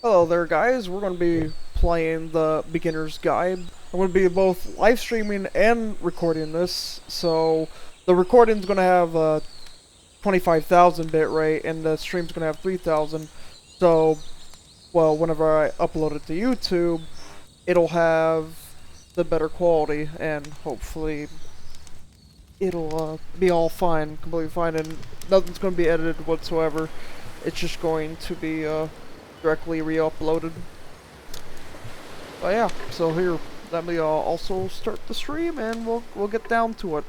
Hello there, guys. We're going to be playing the beginner's guide. I'm going to be both live streaming and recording this. So the recording's going to have a 25,000 bit rate, and the stream's going to have 3,000. So, well, whenever I upload it to YouTube, it'll have the better quality, and hopefully it'll be all fine, completely fine, and nothing's going to be edited whatsoever. It's just going to be directly re-uploaded. But yeah, so here, let me also start the stream, and we'll get down to it.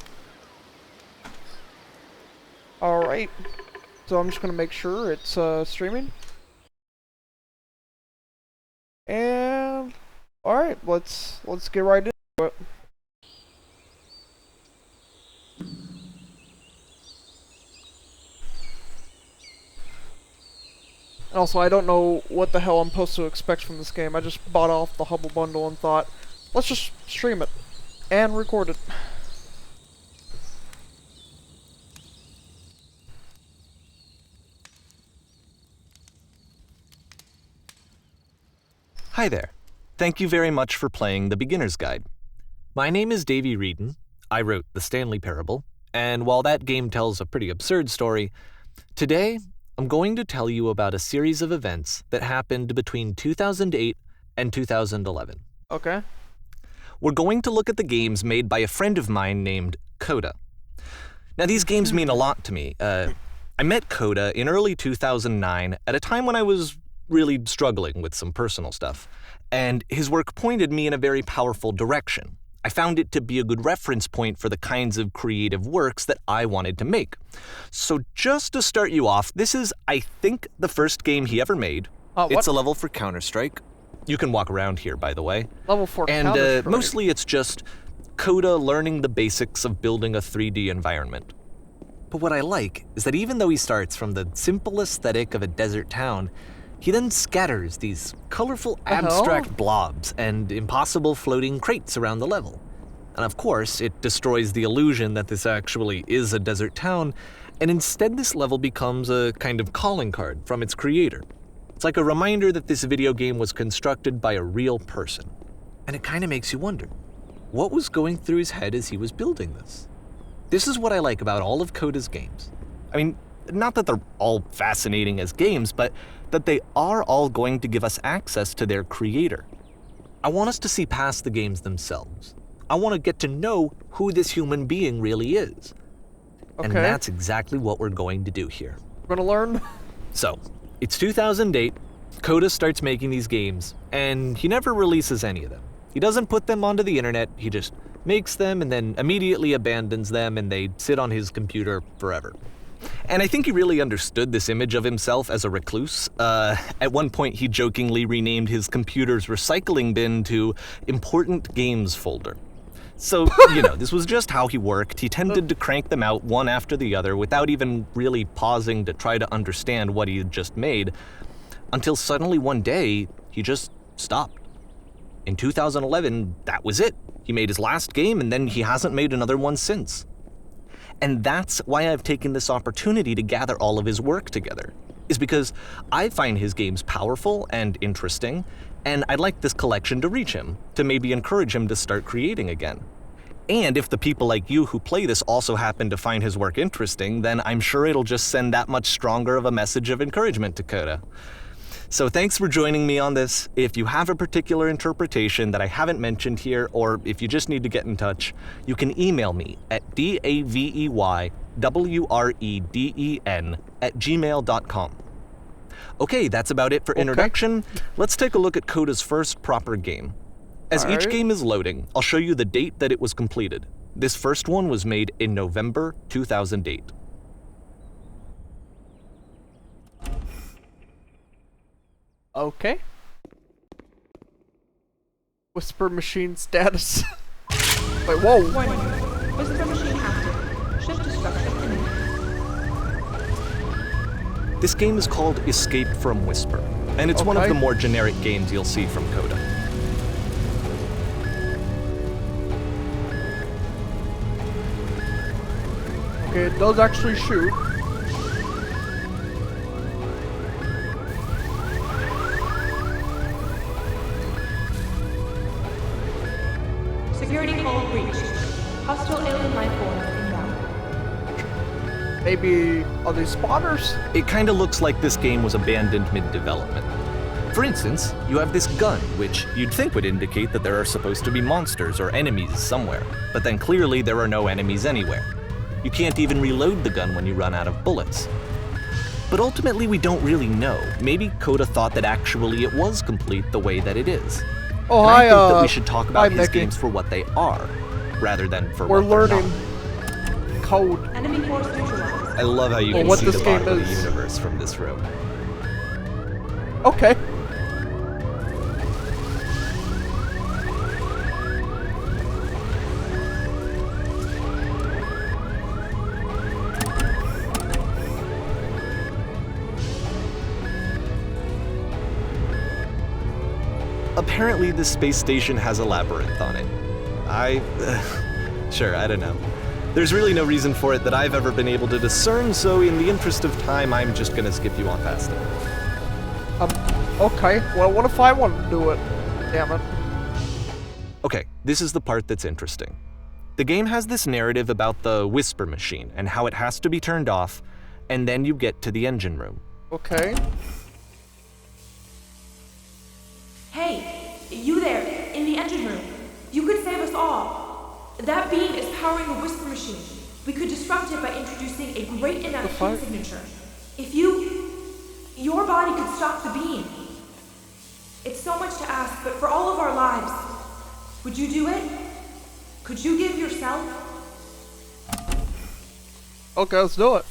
All right, so I'm just gonna make sure it's streaming. And all right, let's get right into it. And also, I don't know what the hell I'm supposed to expect from this game. I just bought off the Hubble bundle and thought, let's just stream it and record it. Hi there. Thank you very much for playing The Beginner's Guide. My name is Davey Reedon. I wrote The Stanley Parable, and while that game tells a pretty absurd story, today I'm going to tell you about a series of events that happened between 2008 and 2011. Okay. We're going to look at the games made by a friend of mine named Coda. Now, these games mean a lot to me. I met Coda in early 2009 at a time when I was really struggling with some personal stuff, and his work pointed me in a very powerful direction. I found it to be a good reference point for the kinds of creative works that I wanted to make. So just to start you off, this is, I think, the first game he ever made. It's a level for Counter-Strike. You can walk around here, by the way. Level 4 And Counter-Strike. mostly it's just Coda learning the basics of building a 3D environment. But what I like is that even though he starts from the simple aesthetic of a desert town, he then scatters these colorful abstract blobs and impossible floating crates around the level. And of course, it destroys the illusion that this actually is a desert town, and instead this level becomes a kind of calling card from its creator. It's like a reminder that this video game was constructed by a real person. And it kind of makes you wonder, what was going through his head as he was building this? This is what I like about all of Coda's games. I mean, not that they're all fascinating as games, but that they are all going to give us access to their creator. I want us to see past the games themselves. I want to get to know who this human being really is. Okay. And that's exactly what we're going to do here. We're gonna learn. So, it's 2008, Coda starts making these games, and he never releases any of them. He doesn't put them onto the internet, he just makes them and then immediately abandons them, and they sit on his computer forever. And I think he really understood this image of himself as a recluse. At one point, he jokingly renamed his computer's recycling bin to Important Games Folder. So, this was just how he worked. He tended to crank them out one after the other without even really pausing to try to understand what he had just made, until suddenly one day, he just stopped. In 2011, that was it. He made his last game, and then he hasn't made another one since. And that's why I've taken this opportunity to gather all of his work together, is because I find his games powerful and interesting, and I'd like this collection to reach him, to maybe encourage him to start creating again. And if the people like you who play this also happen to find his work interesting, then I'm sure it'll just send that much stronger of a message of encouragement to Coda. So thanks for joining me on this. If you have a particular interpretation that I haven't mentioned here, or if you just need to get in touch, you can email me at daveywreden@gmail.com. Okay, that's about it for introduction. Let's take a look at Coda's first proper game. As each game is loading, I'll show you the date that it was completed. This first one was made in November 2008. Okay. Whisper machine status. Wait, whoa. Warning. Whisper machine active. Shift to structure imminent. This game is called Escape from Whisper, and it's one of the more generic games you'll see from Coda. Okay, it does actually shoot. Maybe are these spawners? It kinda looks like this game was abandoned mid-development. For instance, you have this gun, which you'd think would indicate that there are supposed to be monsters or enemies somewhere, but then clearly there are no enemies anywhere. You can't even reload the gun when you run out of bullets. But ultimately we don't really know. Maybe Coda thought that actually it was complete the way that it is. Oh, And hi, I think that we should talk about hi, his Mickey. games for what they are, rather than for We're what they're learning not. code. Enemy force neutralized. I love how you Well, can what see this the game bottom of the is. universe from this room. Okay. Apparently this space station has a labyrinth on it. Sure, I don't know. There's really no reason for it that I've ever been able to discern, so in the interest of time, I'm just gonna skip you on past it. Okay. Well, what if I want to do it? Damn it. Okay, this is the part that's interesting. The game has this narrative about the whisper machine and how it has to be turned off, and then you get to the engine room. Okay. Hey, you there, in the engine room. You could save us all. That beam is powering the whisper machine. We could disrupt it by introducing a great enough The fuck? heat signature. If your body could stop the beam. It's so much to ask, but for all of our lives, would you do it? Could you give yourself? Okay, let's do it.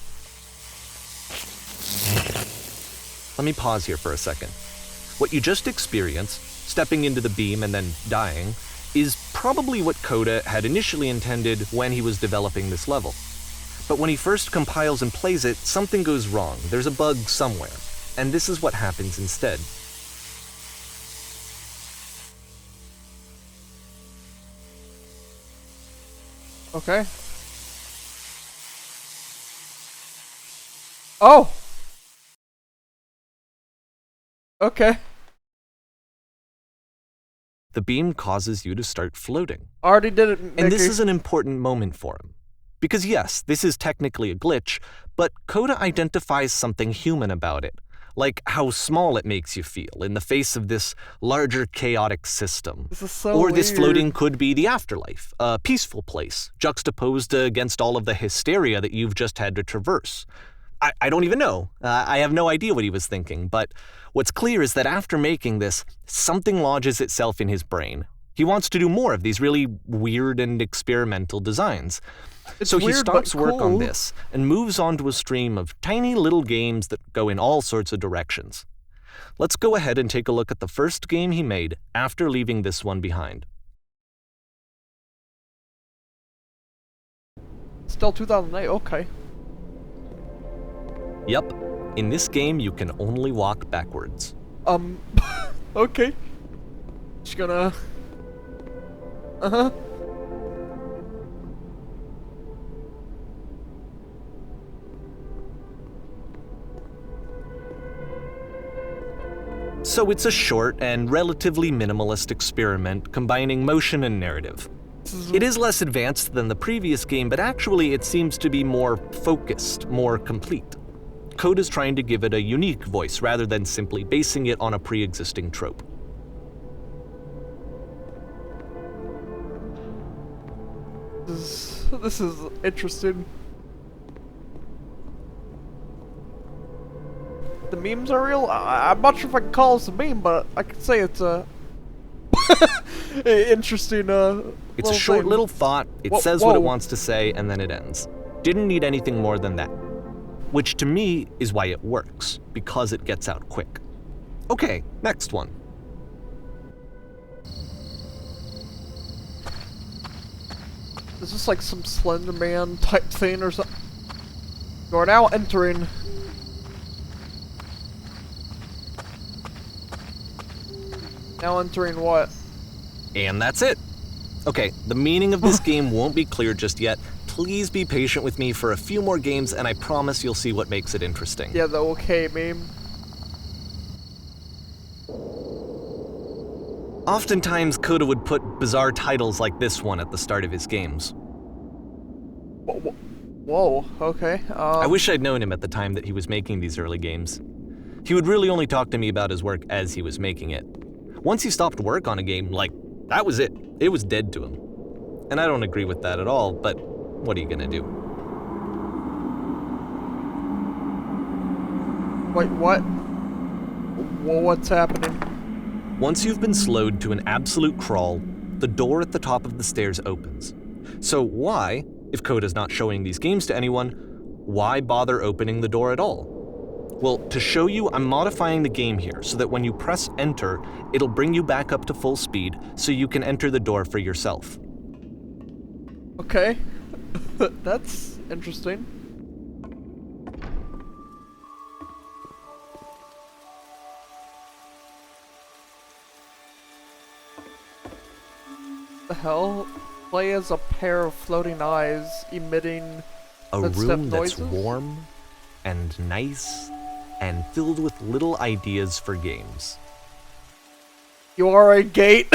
Let me pause here for a second. What you just experienced, stepping into the beam and then dying, is probably what Coda had initially intended when he was developing this level. But when he first compiles and plays it, something goes wrong. There's a bug somewhere. And this is what happens instead. Okay. Oh! Okay. The beam causes you to start floating. Already did it, Mickey. And this is an important moment for him. Because yes, this is technically a glitch, but Coda identifies something human about it, like how small it makes you feel in the face of this larger chaotic system. This is so Or this weird. floating could be the afterlife, a peaceful place, juxtaposed against all of the hysteria that you've just had to traverse. I don't even know. I have no idea what he was thinking, but what's clear is that after making this, something lodges itself in his brain. He wants to do more of these really weird and experimental designs. It's So he weird, stops but work on cool. this and moves on to a stream of tiny little games that go in all sorts of directions. Let's go ahead and take a look at the first game he made after leaving this one behind. Still 2008, okay. Yep, in this game you can only walk backwards. Okay. Just gonna... Uh-huh. So it's a short and relatively minimalist experiment combining motion and narrative. It is less advanced than the previous game, but actually it seems to be more focused, more complete. Coda's trying to give it a unique voice rather than simply basing it on a pre-existing trope. This is interesting. The memes are real? I'm not sure if I can call this a meme, but I could say it's a... interesting, It's a short thing. little thought, it Whoa, says what it whoa. wants to say, and then it ends. Didn't need anything more than that. Which to me is why it works, because it gets out quick. Okay, next one. Is this like some Slender Man type thing or something? You are now entering... Now entering what? And that's it. Okay, the meaning of this game won't be clear just yet. Please be patient with me for a few more games, and I promise you'll see what makes it interesting. Yeah, the okay meme. Oftentimes, Coda would put bizarre titles like this one at the start of his games. Whoa, okay. I wish I'd known him at the time that he was making these early games. He would really only talk to me about his work as he was making it. Once he stopped work on a game, like, that was it. It was dead to him. And I don't agree with that at all, but what are you gonna do? Wait, what? Whoa, what's happening? Once you've been slowed to an absolute crawl, the door at the top of the stairs opens. So why, if Coda's not showing these games to anyone, why bother opening the door at all? Well, to show you, I'm modifying the game here so that when you press enter, it'll bring you back up to full speed so you can enter the door for yourself. Okay. That's interesting. The hell? Play as a pair of floating eyes emitting A footstep room that's noises? warm and nice and filled with little ideas for games. You are a gate.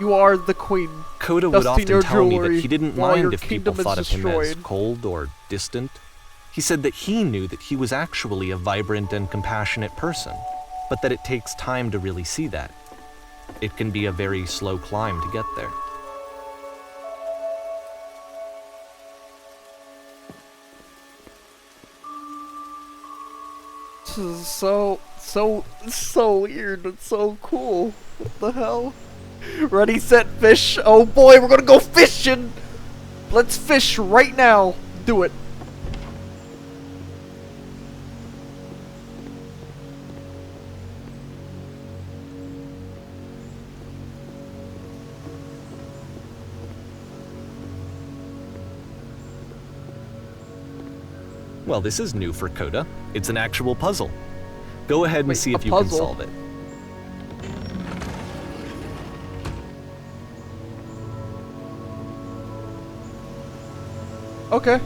You are the queen. Coda would Dusting often your tell me jewelry that he didn't while mind your if people kingdom is thought of him as destroyed. cold or distant. He said that he knew that he was actually a vibrant and compassionate person, but that it takes time to really see that. It can be a very slow climb to get there. This is so weird. It's so cool. What the hell? Ready, set, fish. Oh boy, we're gonna go fishing. Let's fish right now. Do it. Well, this is new for Coda. It's an actual puzzle. Go ahead and Wait, see a if you can puzzle? solve it. Okay.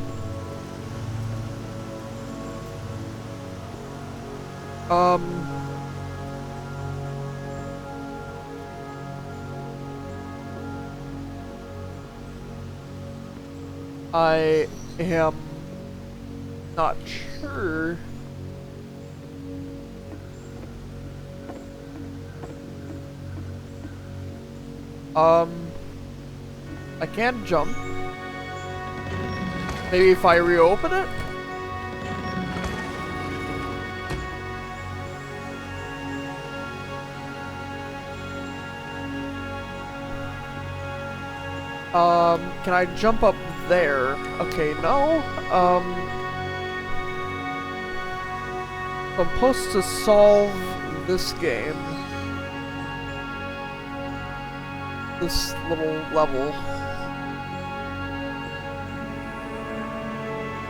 I am not sure. I can jump. Maybe if I reopen it? Can I jump up there? Okay, no. I'm supposed to solve this game. This little level.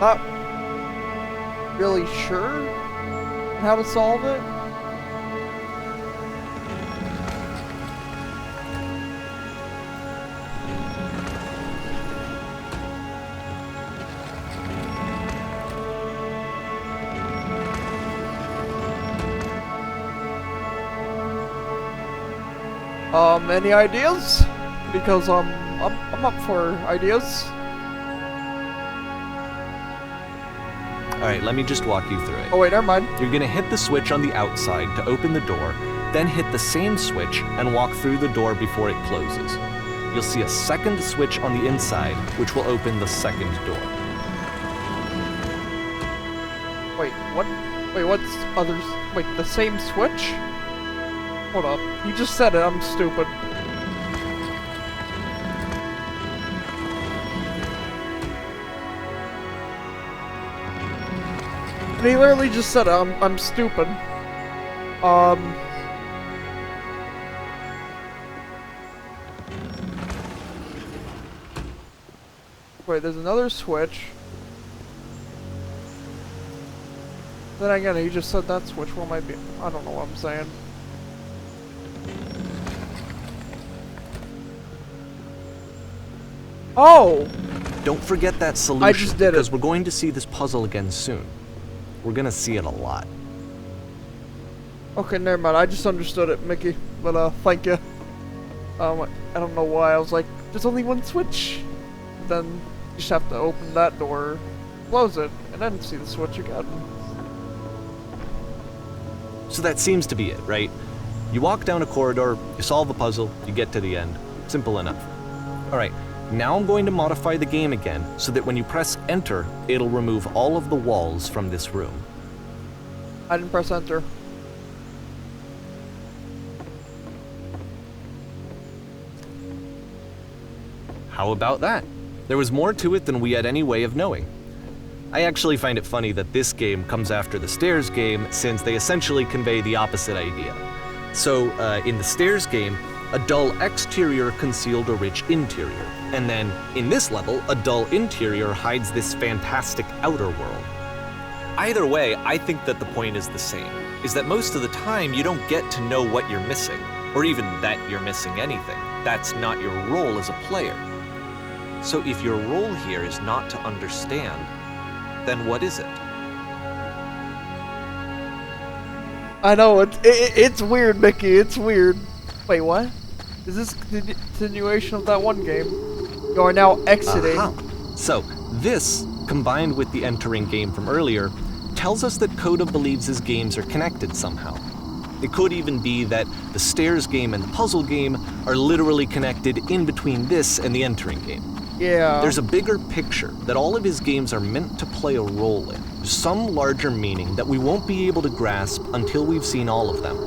Not really sure how to solve it. Any ideas? Because I'm up for ideas. Alright, let me just walk you through it. Oh wait, never mind. You're gonna hit the switch on the outside to open the door, then hit the same switch and walk through the door before it closes. You'll see a second switch on the inside, which will open the second door. Wait, what? Wait, what's others? Wait, the same switch? Hold up. You just said it, I'm stupid. He literally just said it, I'm stupid. Wait, there's another switch. Then again, he just said that switch. What might be? I don't know what I'm saying. Oh! Don't forget that solution, I just did it. because we're going to see this puzzle again soon. We're gonna see it a lot. Okay, never mind. I just understood it, Mickey. But thank you. I don't know why. I was like, there's only one switch. then you just have to open that door, close it, and then see the switch again. So that seems to be it, right? You walk down a corridor, you solve a puzzle, you get to the end. Simple enough. Alright, now I'm going to modify the game again so that when you press enter, it'll remove all of the walls from this room. I didn't press enter. How about that? There was more to it than we had any way of knowing. I actually find it funny that this game comes after the Stairs game, since they essentially convey the opposite idea. So, in the Stairs game, a dull exterior concealed a rich interior, and then, in this level, a dull interior hides this fantastic outer world. Either way, I think that the point is the same, is that most of the time you don't get to know what you're missing, or even that you're missing anything. That's not your role as a player. So if your role here is not to understand, then what is it? I know, it's weird, Mickey, it's weird. Wait, what? Is this continuation of that one game? You are now exiting. So, this, combined with the entering game from earlier, tells us that Coda believes his games are connected somehow. It could even be that the Stairs game and the puzzle game are literally connected in between this and the entering game. Yeah. There's a bigger picture that all of his games are meant to play a role in, some larger meaning that we won't be able to grasp until we've seen all of them.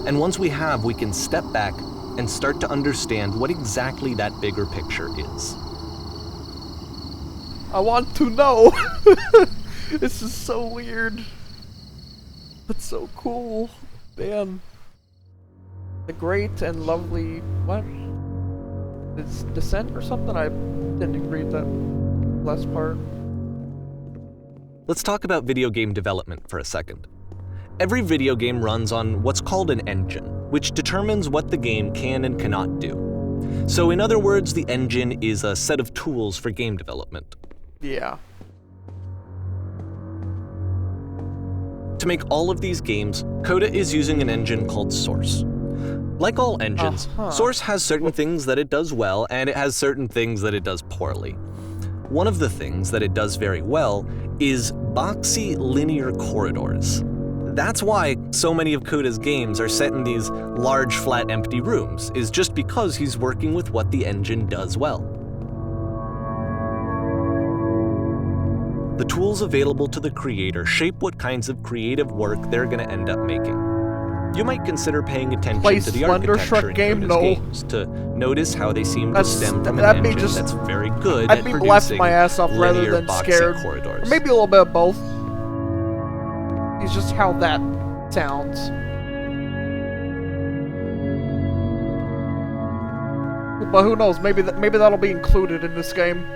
And once we have, we can step back and start to understand what exactly that bigger picture is. I want to know. This is so weird. But so cool. Man. The great and lovely... what? It's Descent or something? I didn't read that last part. Let's talk about video game development for a second. Every video game runs on what's called an engine, which determines what the game can and cannot do. So in other words, the engine is a set of tools for game development. Yeah. To make all of these games, Coda is using an engine called Source. Like all engines, Source has certain things that it does well, and it has certain things that it does poorly. One of the things that it does very well is boxy linear corridors. That's why so many of Coda's games are set in these large, flat, empty rooms, is just because he's working with what the engine does well. The tools available to the creator shape what kinds of creative work they're going to end up making. You might consider paying attention to the architecture in Coda's games to notice how they seem to stem from an engine that's very good at producing laughing my ass off rather than scared. corridors. Or maybe a little bit of both. It's just how that sounds. But who knows? Maybe that'll be included in this game.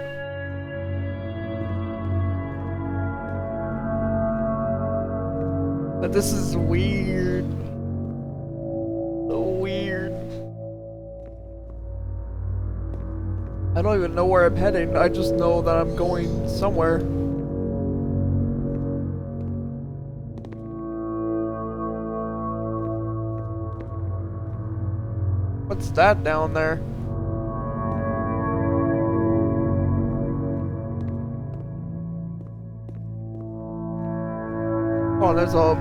But this is weird. So weird. I don't even know where I'm heading. I just know that I'm going somewhere. What's that down there? Oh, there's a...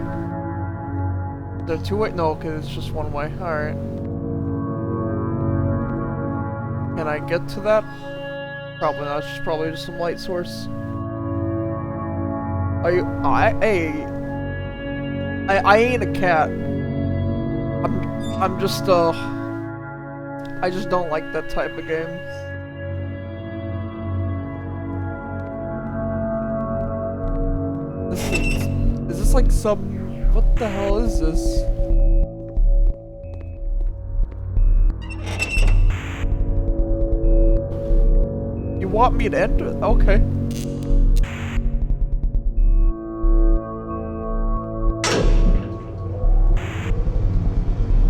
There are two-way? No, okay, it's just one way. Alright. Can I get to that? Probably not. It's probably just some light source. Are you... I ain't a cat. I'm just, I just don't like that type of game. Is this like some... What the hell is this? You want me to enter? Okay.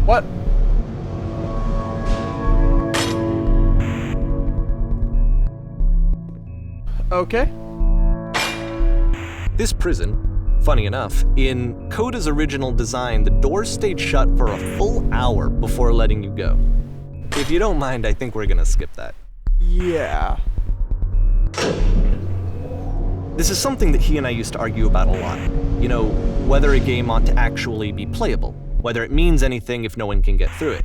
What? Okay. This prison, funny enough, in Coda's original design, the doors stayed shut for a full hour before letting you go. If you don't mind, I think we're gonna skip that. Yeah. This is something that he and I used to argue about a lot. You know, whether a game ought to actually be playable, whether it means anything if no one can get through it.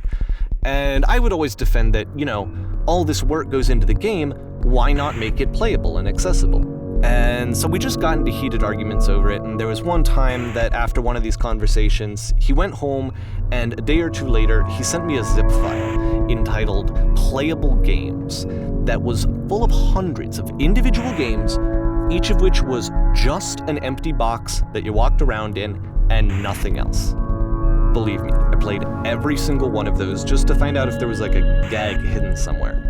And I would always defend that, you know, all this work goes into the game, why not make it playable and accessible? And so we just got into heated arguments over it, and there was one time that after one of these conversations, he went home, and a day or two later, he sent me a zip file entitled Playable Games that was full of hundreds of individual games, each of which was just an empty box that you walked around in and nothing else. Believe me, I played every single one of those just to find out if there was like a gag hidden somewhere.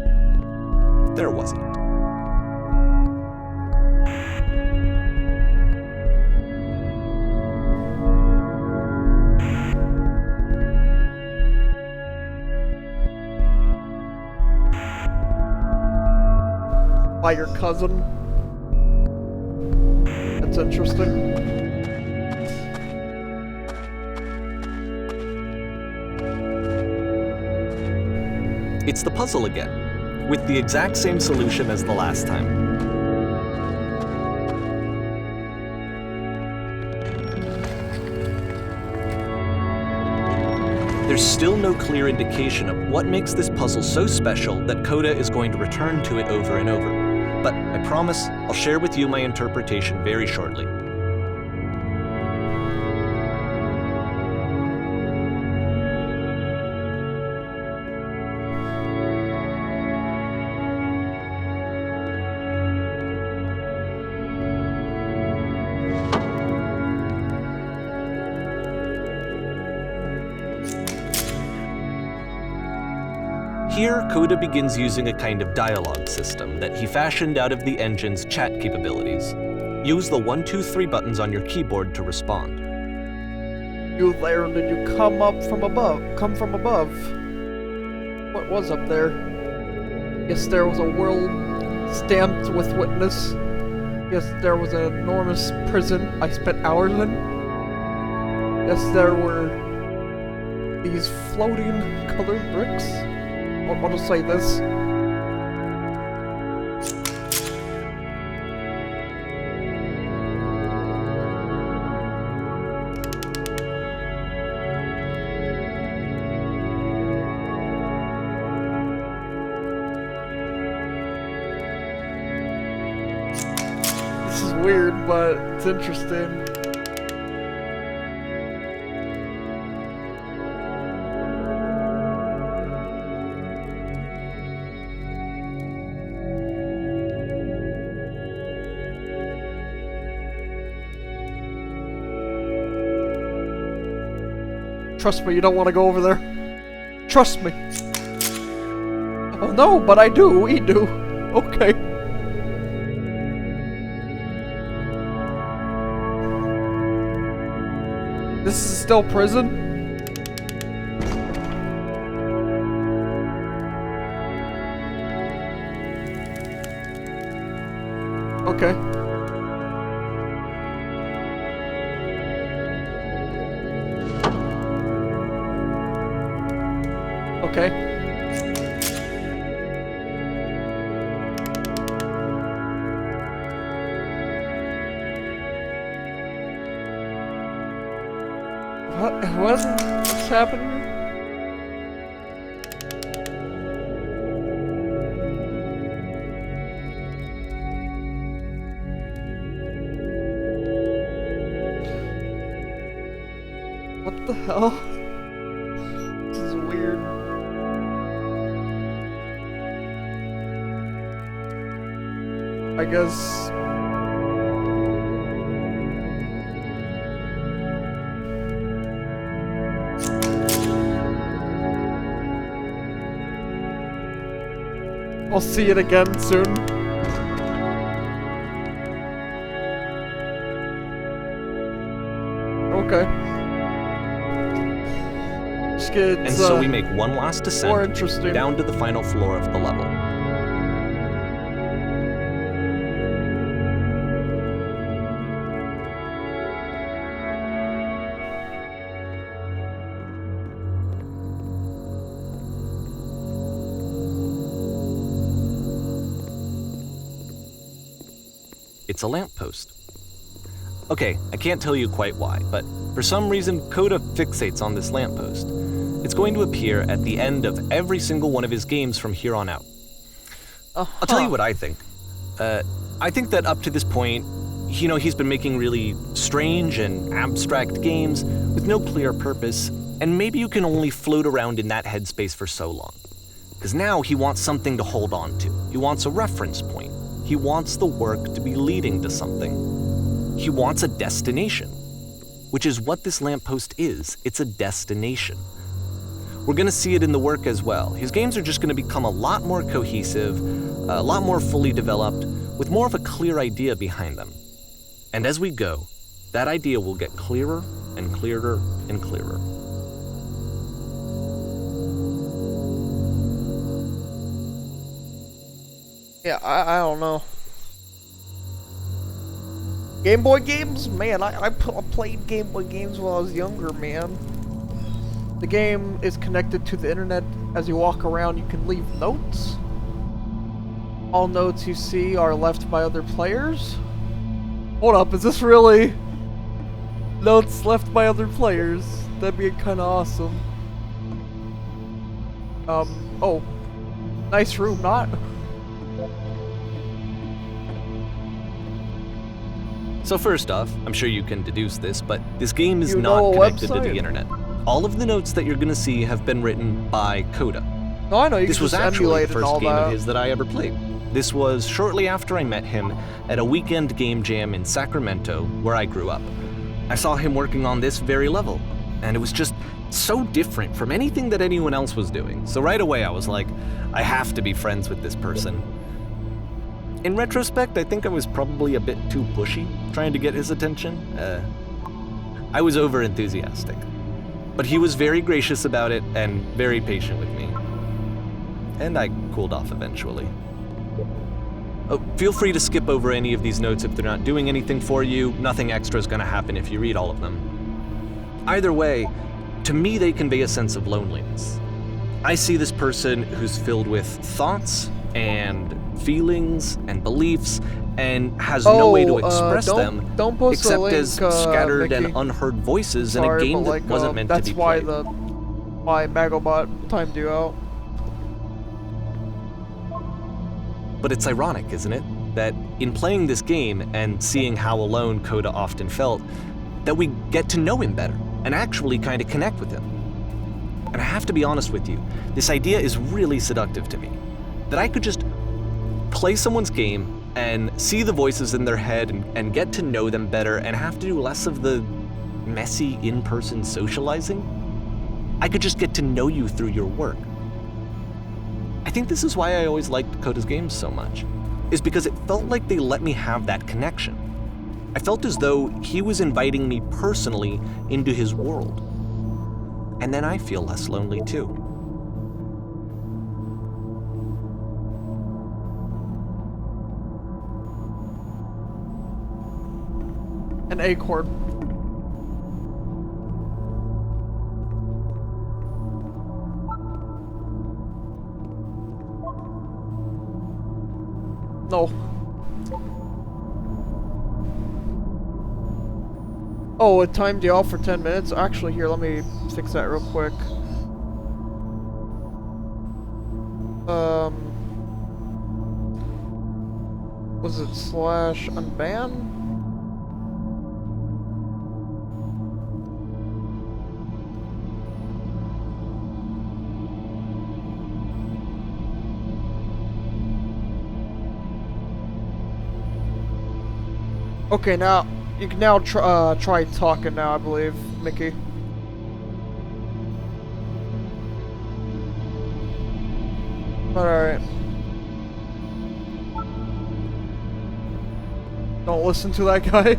There wasn't. By your cousin. That's interesting. It's the puzzle again, with the exact same solution as the last time. There's still no clear indication of what makes this puzzle so special that Coda is going to return to it over and over. But I promise I'll share with you my interpretation very shortly. Here, Coda begins using a kind of dialogue system that he fashioned out of the engine's chat capabilities. Use the 1, 2, 3 buttons on your keyboard to respond. You there, did you come up from above? Come from above? What was up there? Yes, there was a world stamped with witness. Yes, there was an enormous prison I spent hours in. Yes, there were these floating colored bricks. I'll just say this. This is weird, but it's interesting. Trust me, you don't want to go over there. Trust me. Oh no, but I do. We do. Okay. This is still prison? Okay. Okay. What's happening? What the hell? This is weird. I guess... I'll see it again soon. Okay. And so we make one last more descent interesting. down to the final floor of the level. it's a lamppost. Okay, I can't tell you quite why, but for some reason, Coda fixates on this lamppost. It's going to appear at the end of every single one of his games from here on out. I'll tell you what I think. I think that up to this point, he's been making really strange and abstract games with no clear purpose, and maybe you can only float around in that headspace for so long. Because now he wants something to hold on to. He wants a reference point. He wants the work to be leading to something. He wants a destination, which is what this lamppost is. It's a destination. We're going to see it in the work as well. His games are just going to become a lot more cohesive, a lot more fully developed, with more of a clear idea behind them. And as we go, that idea will get clearer and clearer and clearer. Yeah, I don't know. Game Boy games? Man, I played Game Boy games when I was younger, man. The game is connected to the internet. As you walk around, you can leave notes. All notes you see are left by other players. Hold up, is this really notes left by other players? That'd be kind of awesome. Oh. Nice room, not? So first off, I'm sure you can deduce this, but this game is You not know a connected to website? the internet. All of the notes that you're going to see have been written by Coda. No, I know, you This can was just actually emulate the and first all game of that. his that I ever played. This was shortly after I met him at a weekend game jam in Sacramento, where I grew up. I saw him working on this very level, and it was just so different from anything that anyone else was doing. So right away I was like, I have to be friends with this person. In retrospect, I think I was probably a bit too pushy, trying to get his attention. I was over-enthusiastic. But he was very gracious about it and very patient with me. And I cooled off eventually. Oh, feel free to skip over any of these notes if they're not doing anything for you. Nothing extra is going to happen if you read all of them. Either way, to me they convey a sense of loneliness. I see this person who's filled with thoughts and feelings and beliefs and has no way to express them don't post the except link, as scattered Mickey. and unheard voices Sorry, in a game but, that wasn't meant to that's be played. why Magobot timed you out. But it's ironic, isn't it? That in playing this game and seeing how alone Coda often felt, that we get to know him better and actually kind of connect with him. And I have to be honest with you, this idea is really seductive to me. That I could just play someone's game and see the voices in their head and get to know them better and have to do less of the messy in-person socializing. I could just get to know you through your work. I think this is why I always liked Coda's games so much, is because it felt like they let me have that connection. I felt as though he was inviting me personally into his world. And then I feel less lonely too. An A chord. No. Oh, it timed you out for 10 minutes? Actually, here, let me fix that real quick. Was it /unban? Okay, now you can now try talking now, I believe, Mickey. Alright. Don't listen to that guy.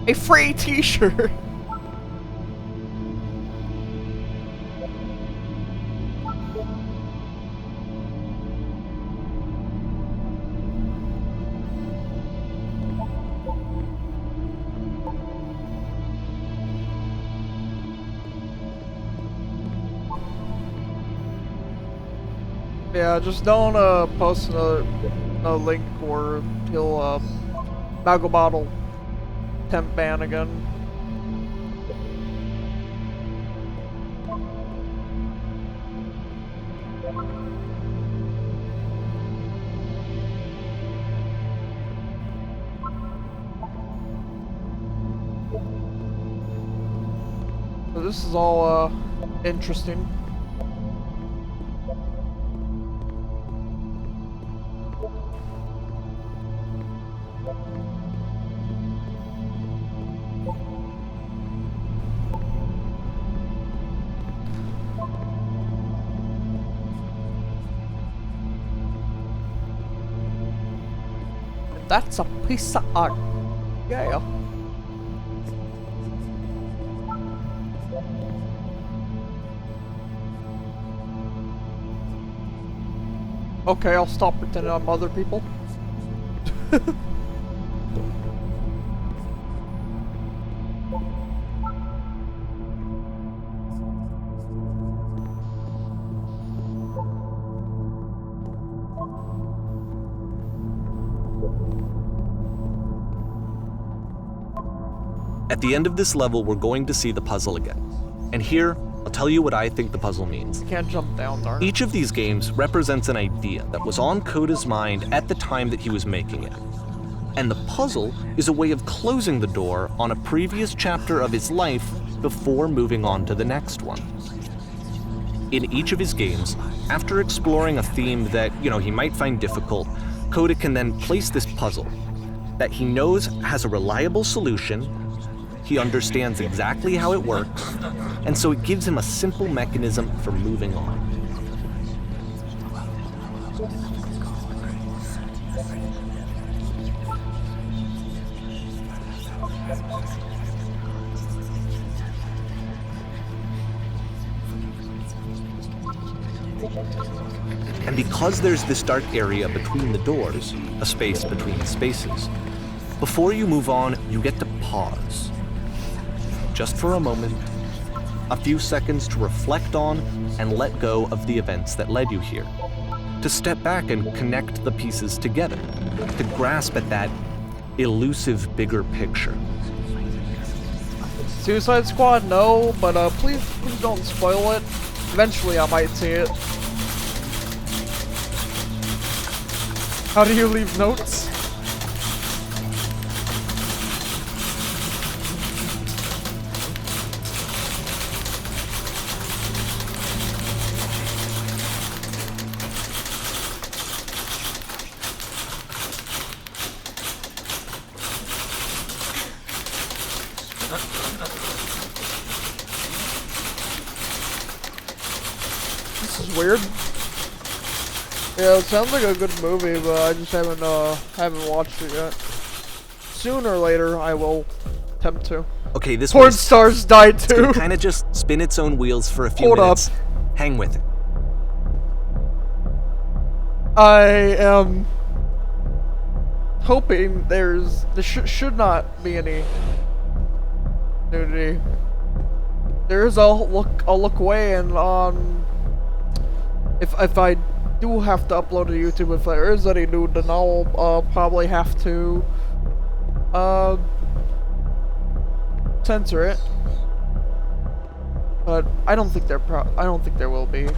A free t-shirt! Yeah, just don't post another link or he'll Mago Bottle temp ban again. So this is all interesting. That's a piece of art. Yeah. Okay, I'll stop pretending I'm other people. At the end of this level, we're going to see the puzzle again. And here, I'll tell you what I think the puzzle means. Can't jump down, darn it. Each of these games represents an idea that was on Coda's mind at the time that he was making it. And the puzzle is a way of closing the door on a previous chapter of his life before moving on to the next one. In each of his games, after exploring a theme that, he might find difficult, Coda can then place this puzzle that he knows has a reliable solution. He understands exactly how it works, and so it gives him a simple mechanism for moving on. And because there's this dark area between the doors, a space between spaces, before you move on, you get to pause. Just for a moment, a few seconds to reflect on and let go of the events that led you here. To step back and connect the pieces together. To grasp at that elusive bigger picture. Suicide Squad, no, but please don't spoil it. Eventually I might see it. How do you leave notes? This is weird. Yeah, it sounds like a good movie, but I just haven't watched it yet. Sooner or later, I will attempt to. Okay, this Porn one's stars died too. kind of just spin its own wheels for a few Hold minutes. up. Hang with it. I am hoping there should not be any nudity. I'll look away, and if I do have to upload to YouTube, if there is any nude, then I'll probably have to censor it. But I don't think there will be.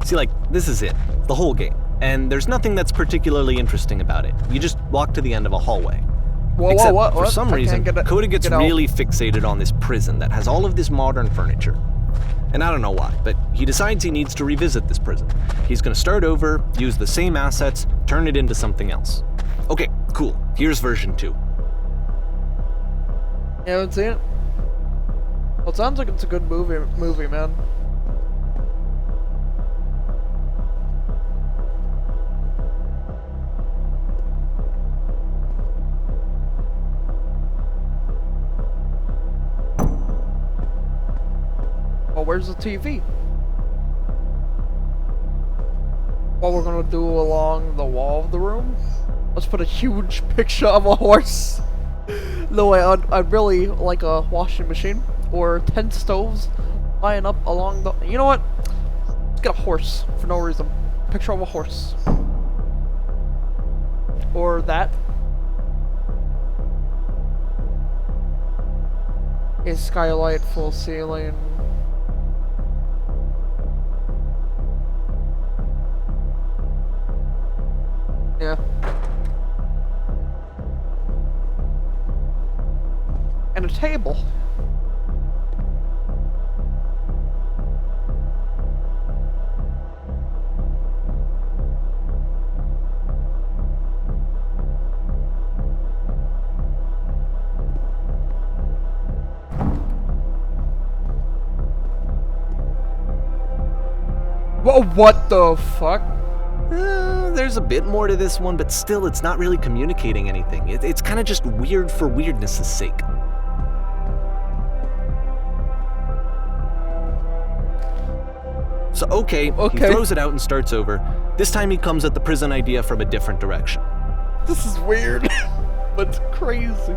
See, this is it. The whole game. And there's nothing that's particularly interesting about it. You just walk to the end of a hallway. Whoa, Except what? for some reason, Coda gets get out. really fixated on this prison that has all of this modern furniture. And I don't know why, but he decides he needs to revisit this prison. He's gonna start over, use the same assets, turn it into something else. Okay, cool. Here's version 2. You haven't seen it? Well, it sounds like it's a good movie, man. Well, where's the TV? What we're gonna do along the wall of the room? Let's put a huge picture of a horse. No way, I'd really like a washing machine or 10 stoves lying up along the. You know what? get a horse for no reason. Picture of a horse. Or that. A skylight, full ceiling. Yeah. And a table. Whoa, what the fuck? There's a bit more to this one, but still, it's not really communicating anything. It's kind of just weird for weirdness' sake. So, okay, he throws it out and starts over. This time he comes at the prison idea from a different direction. This is weird, but crazy.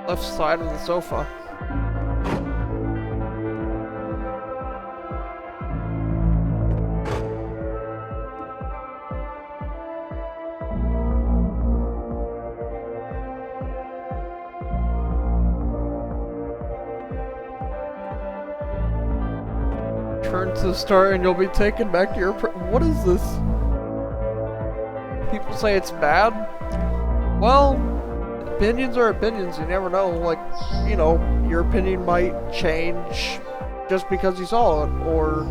Left side of the sofa. Turn to the start and you'll be taken back to your what is this? People say it's bad? Well, opinions are opinions, you never know, like, you know, your opinion might change just because you saw it, or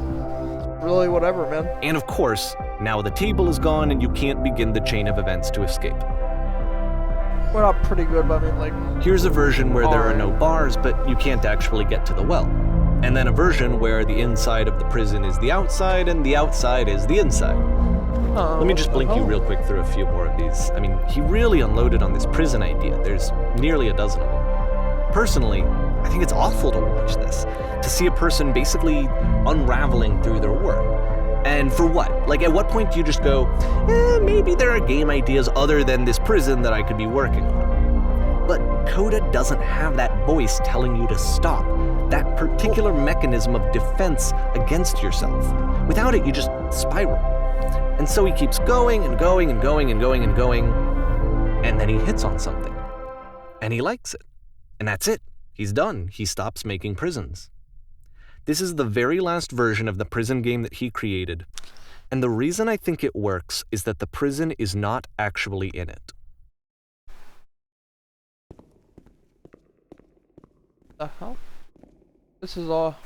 really whatever, man. And of course, now the table is gone and you can't begin the chain of events to escape. We're not pretty good, but I mean, like... Here's a version where there are no bars, but you can't actually get to the well. And then a version where the inside of the prison is the outside and the outside is the inside. Let me just blink you real quick through a few more of these. I mean, he really unloaded on this prison idea. There's nearly a dozen of them. Personally, I think it's awful to watch this, to see a person basically unraveling through their work. And for what? Like, at what point do you just go, maybe there are game ideas other than this prison that I could be working on? But Coda doesn't have that voice telling you to stop, that particular mechanism of defense against yourself. Without it, you just spiral. And so he keeps going and going and going and going and going, and then he hits on something. And he likes it. And that's it. He's done. He stops making prisons. This is the very last version of the prison game that he created. And the reason I think it works is that the prison is not actually in it. The hell? This is all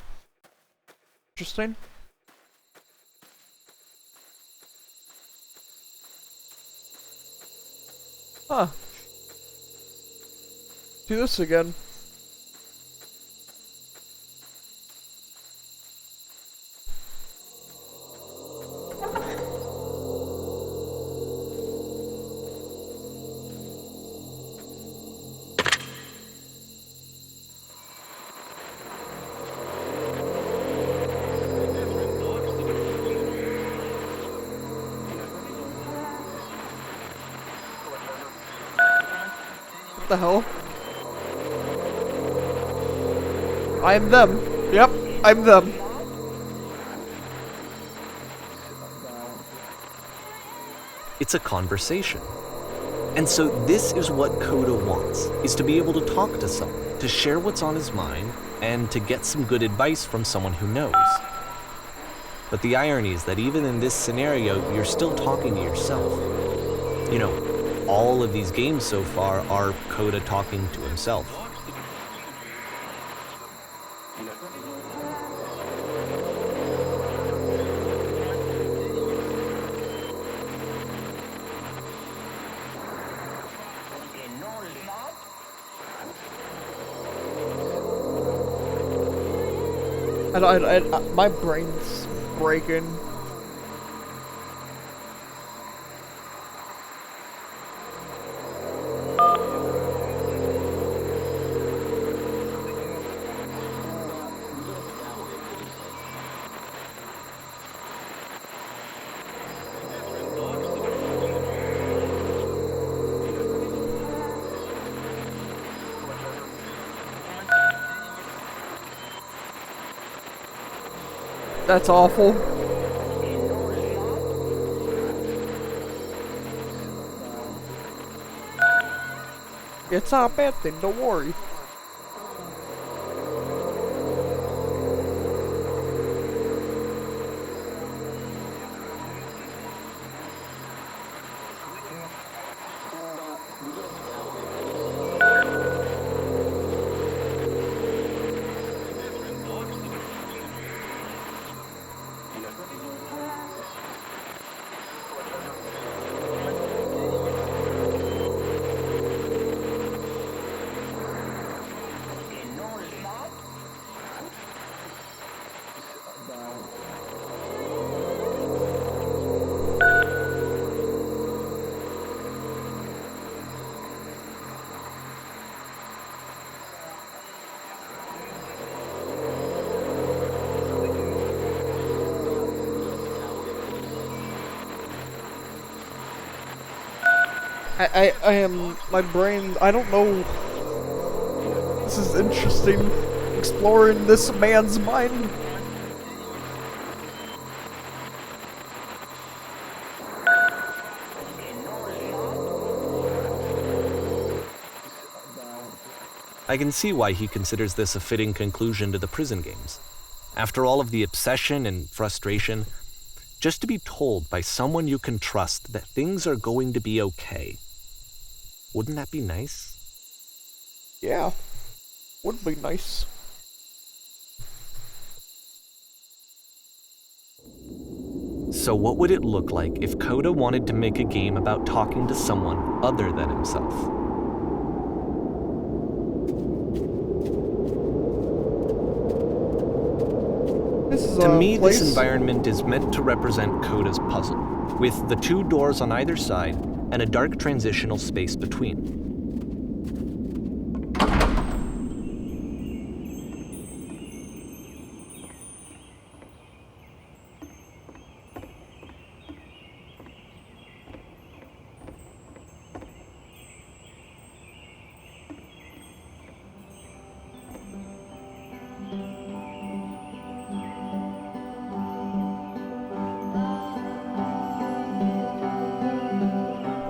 interesting. Huh. Do this again. What the hell? I'm them. Yep, I'm them. It's a conversation. And so this is what Coda wants, is to be able to talk to someone, to share what's on his mind, and to get some good advice from someone who knows. But the irony is that even in this scenario, you're still talking to yourself. You know, all of these games so far are Coda talking to himself. My brain's breaking. That's awful. It's not a bad thing, don't worry. I am, my brain, I don't know. This is interesting, exploring this man's mind. I can see why he considers this a fitting conclusion to the prison games. After all of the obsession and frustration, just to be told by someone you can trust that things are going to be okay. Wouldn't that be nice? Yeah, would be nice. So what would it look like if Coda wanted to make a game about talking to someone other than himself? To me, this environment is meant to represent Coda's puzzle, with the two doors on either side and a dark transitional space between.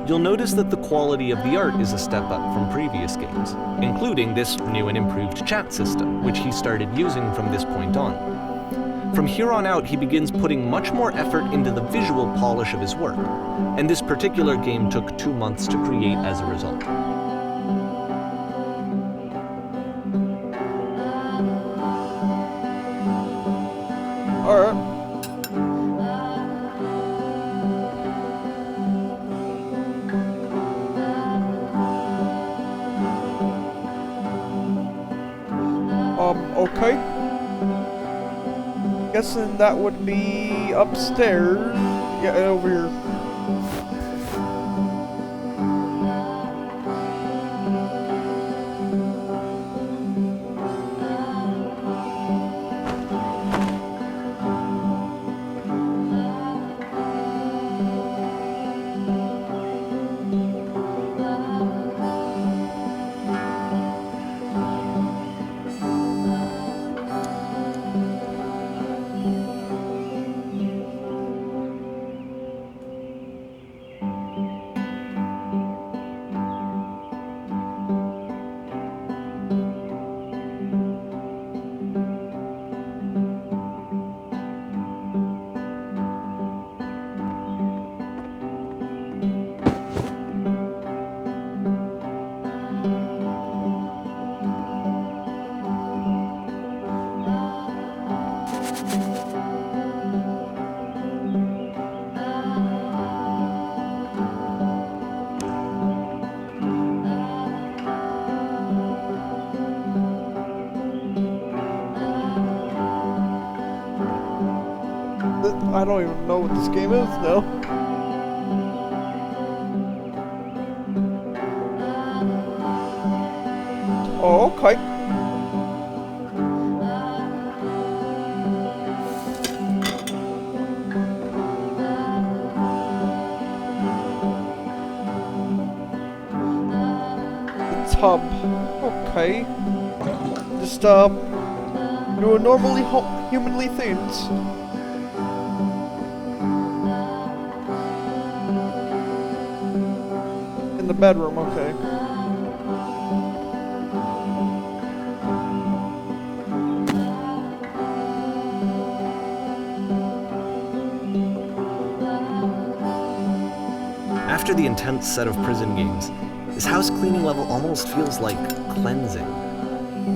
You'll notice that the quality of the art is a step up from previous games, including this new and improved chat system, which he started using from this point on. From here on out, he begins putting much more effort into the visual polish of his work, and this particular game took 2 months to create as a result. Alright. Okay. Guessing that would be upstairs. Yeah, over here. I don't even know what this game is now. Oh, okay. The tub. Okay. Just, doing normally humanly things. In the bedroom, okay. After the intense set of prison games, this house cleaning level almost feels like cleansing.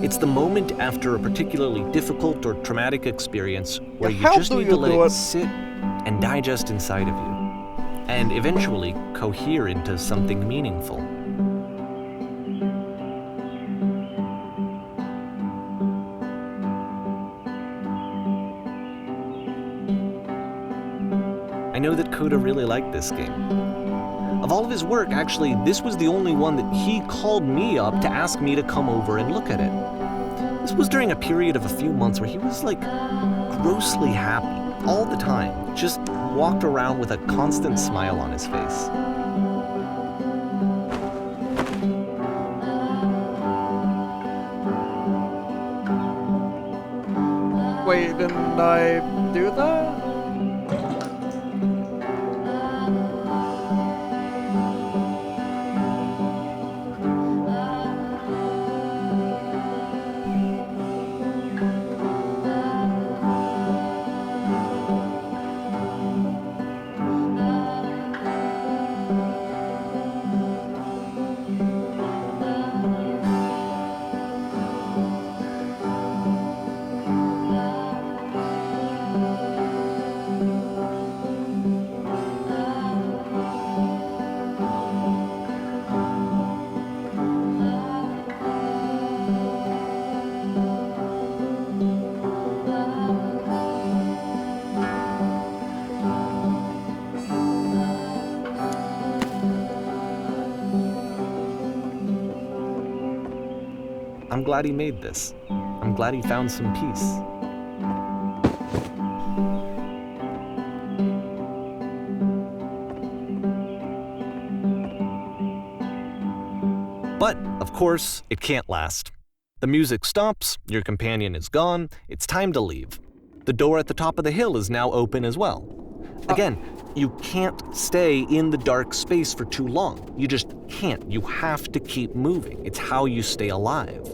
It's the moment after a particularly difficult or traumatic experience where you just need to let it sit and digest inside of you, and eventually cohere into something meaningful. I know that Coda really liked this game. Of all of his work, actually, this was the only one that he called me up to ask me to come over and look at it. This was during a period of a few months where he was like grossly happy all the time, just walked around with a constant smile on his face. Wait, didn't I do that? I'm glad he made this. I'm glad he found some peace. But, of course, it can't last. The music stops, your companion is gone, it's time to leave. The door at the top of the hill is now open as well. Again, you can't stay in the dark space for too long. You just can't. You have to keep moving. It's how you stay alive.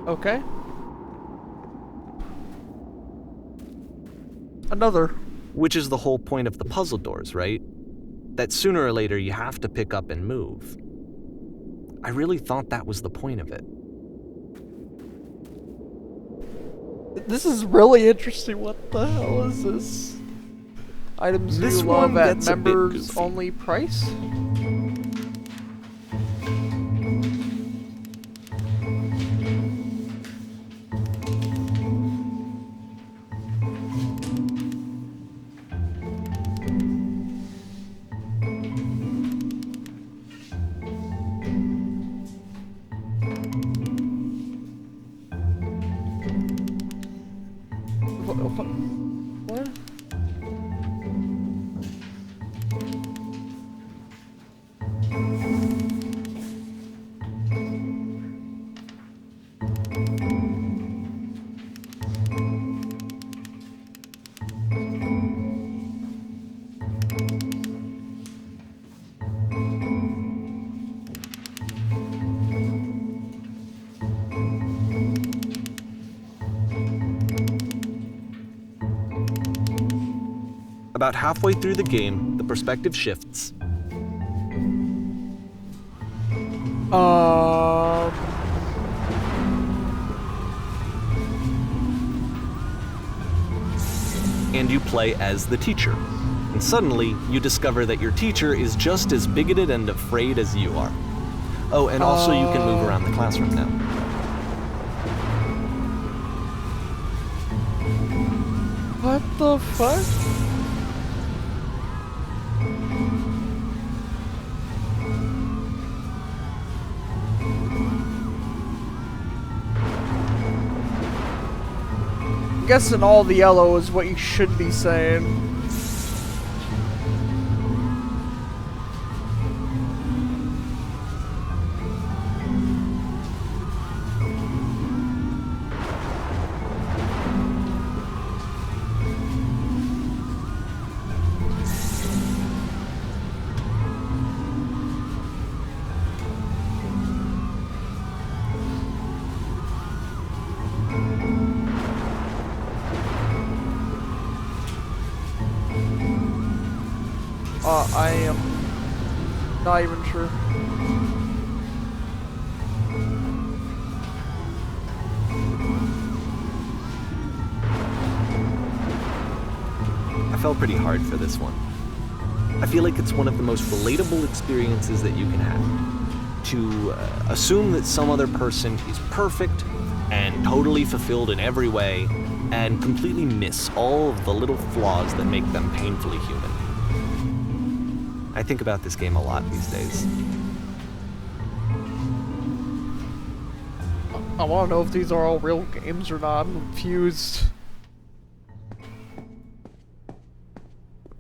Okay. Another. Which is the whole point of the puzzle doors, right? That sooner or later you have to pick up and move. I really thought that was the point of it. This is really interesting. What the hell is this? Items This you one love at gets a bit members goofy. only price? What? About halfway through the game, the perspective shifts. And you play as the teacher. And suddenly, you discover that your teacher is just as bigoted and afraid as you are. Oh, and also you can move around the classroom now. What the fuck? I'm guessing all the yellow is what you should be saying. I am not even sure. I fell pretty hard for this one. I feel like it's one of the most relatable experiences that you can have. To assume that some other person is perfect and totally fulfilled in every way, and completely miss all of the little flaws that make them painfully human. I think about this game a lot these days. I want to know if these are all real games or not. I'm confused.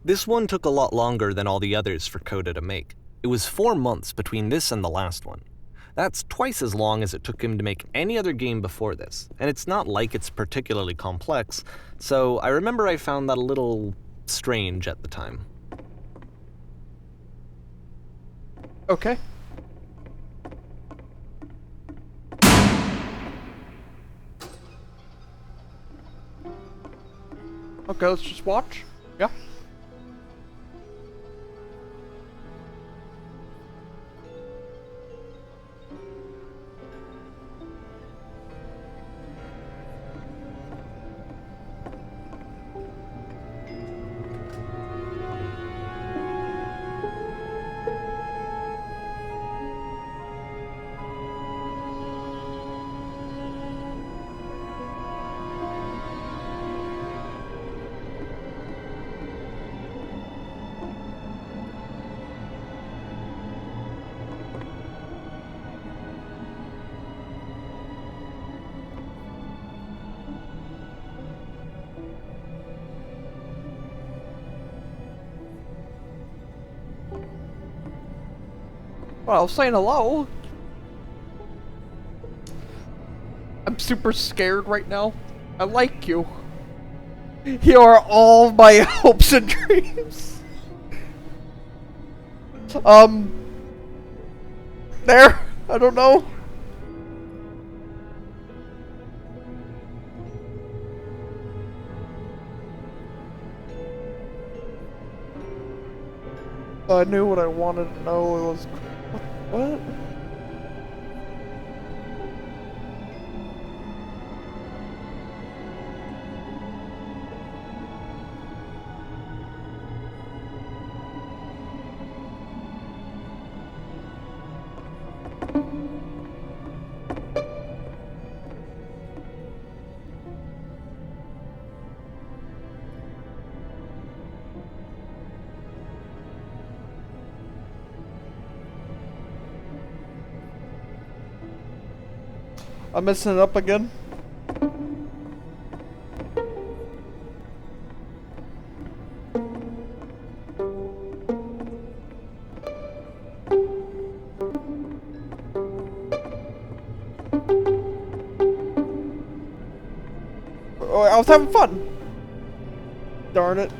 This one took a lot longer than all the others for Coda to make. It was 4 months between this and the last one. That's twice as long as it took him to make any other game before this, and it's not like it's particularly complex, so I remember I found that a little strange at the time. Okay. Okay, let's just watch. Yeah. Well, saying hello. I'm super scared right now. I like you. You are all my hopes and dreams. There? I don't know. I knew what I wanted to know. It was... What? I'm messing it up again. Oh, I was having fun. Darn it.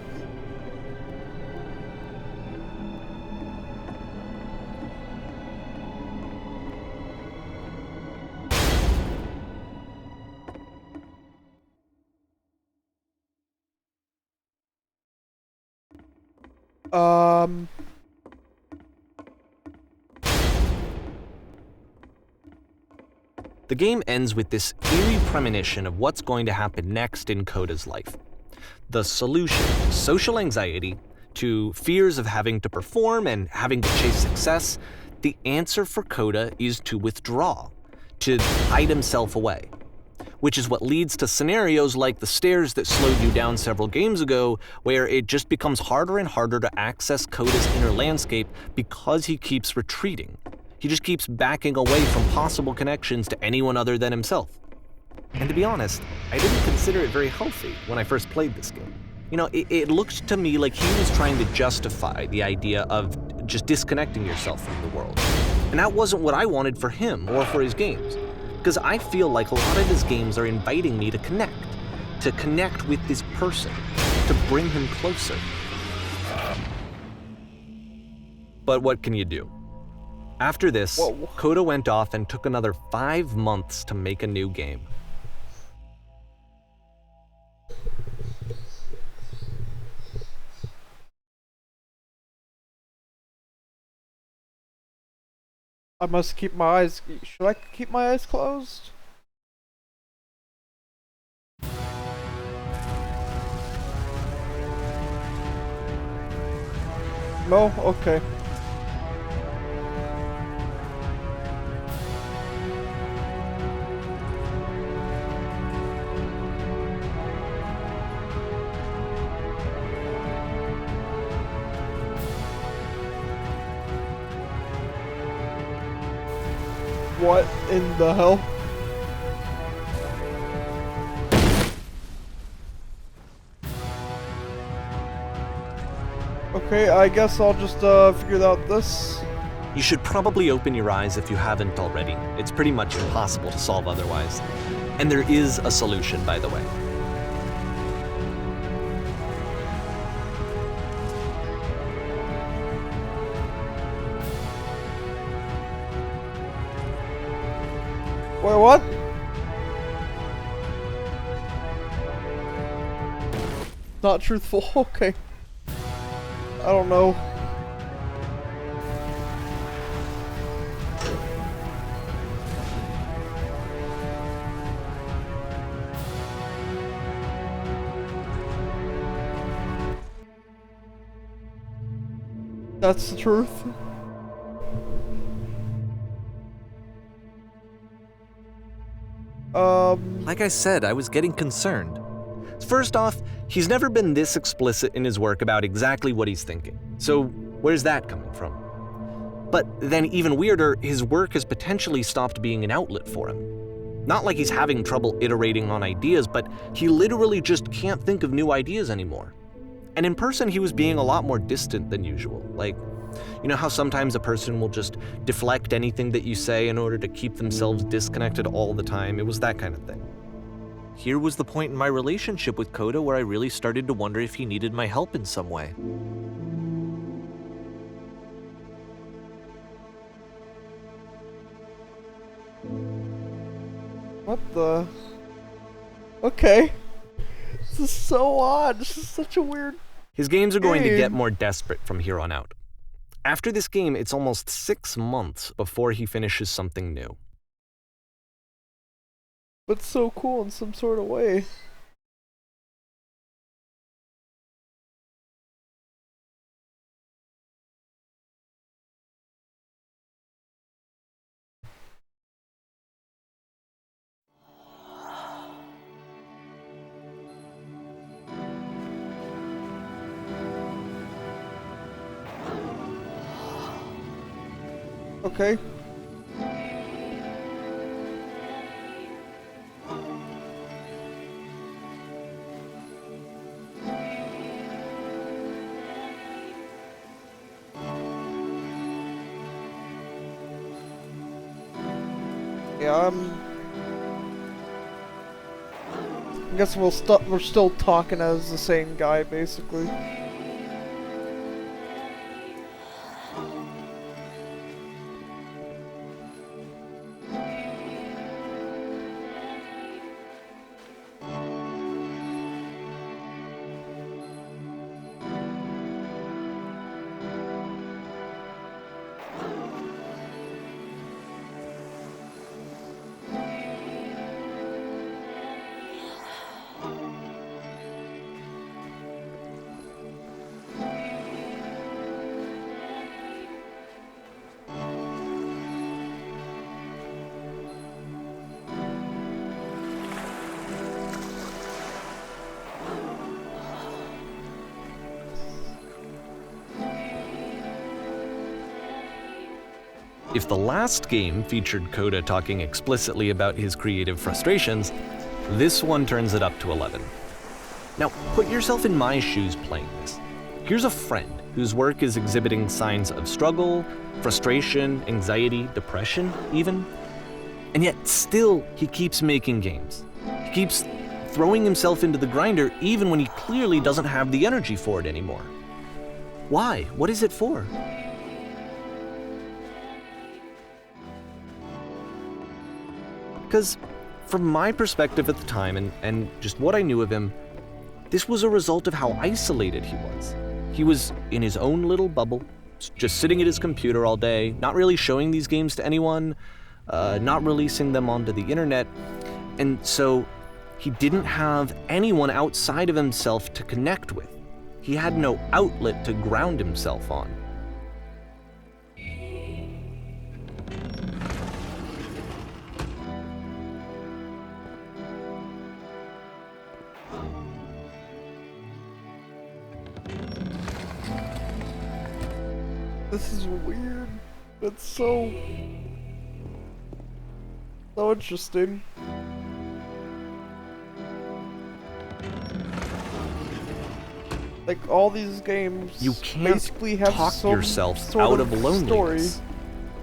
The game ends with this eerie premonition of what's going to happen next in Coda's life. The solution to social anxiety, to fears of having to perform and having to chase success, the answer for Coda is to withdraw, to hide himself away. which is what leads to scenarios like the stairs that slowed you down several games ago, where it just becomes harder and harder to access Coda's inner landscape because he keeps retreating. He just keeps backing away from possible connections to anyone other than himself. And to be honest, I didn't consider it very healthy when I first played this game. You know, it looked to me like he was trying to justify the idea of just disconnecting yourself from the world. And that wasn't what I wanted for him or for his games. Because I feel like a lot of his games are inviting me to connect with this person, to bring him closer. But what can you do? After this, Coda went off and took another 5 months to make a new game. I must keep my eyes... Should I keep my eyes closed? No? Okay. What in the hell? Okay, I guess I'll just figure out this. You should probably open your eyes if you haven't already. It's pretty much impossible to solve otherwise. And there is a solution, by the way. Wait, what? Not truthful, okay. I don't know. That's the truth. Like I said, I was getting concerned. First off, he's never been this explicit in his work about exactly what he's thinking. So where's that coming from? But then even weirder, his work has potentially stopped being an outlet for him. Not like he's having trouble iterating on ideas, but he literally just can't think of new ideas anymore. And in person, he was being a lot more distant than usual. Like, you know how sometimes a person will just deflect anything that you say in order to keep themselves disconnected all the time? It was that kind of thing. Here was the point in my relationship with Coda where I really started to wonder if he needed my help in some way. What the? Okay. This is so odd. This is such a weird... His games are going to get more desperate from here on out. After this game, it's almost 6 months before he finishes something new. But so cool in some sort of way. Okay. Yeah, I guess we're still talking as the same guy, basically. If the last game featured Coda talking explicitly about his creative frustrations, this one turns it up to 11. Now, put yourself in my shoes playing this. Here's a friend whose work is exhibiting signs of struggle, frustration, anxiety, depression, even. And yet, still, he keeps making games. He keeps throwing himself into the grinder even when he clearly doesn't have the energy for it anymore. Why? What is it for? Because from my perspective at the time and just what I knew of him, this was a result of how isolated he was. He was in his own little bubble, just sitting at his computer all day, not really showing these games to anyone, not releasing them onto the internet, and so he didn't have anyone outside of himself to connect with. He had no outlet to ground himself on. This is weird. It's so interesting. Like all these games You can't basically have talk some yourself sort out of loneliness. story.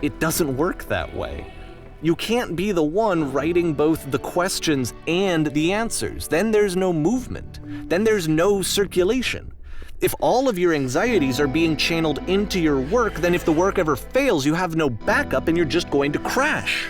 It doesn't work that way. You can't be the one writing both the questions and the answers. Then there's no movement. Then there's no circulation. If all of your anxieties are being channeled into your work, then if the work ever fails, you have no backup and you're just going to crash.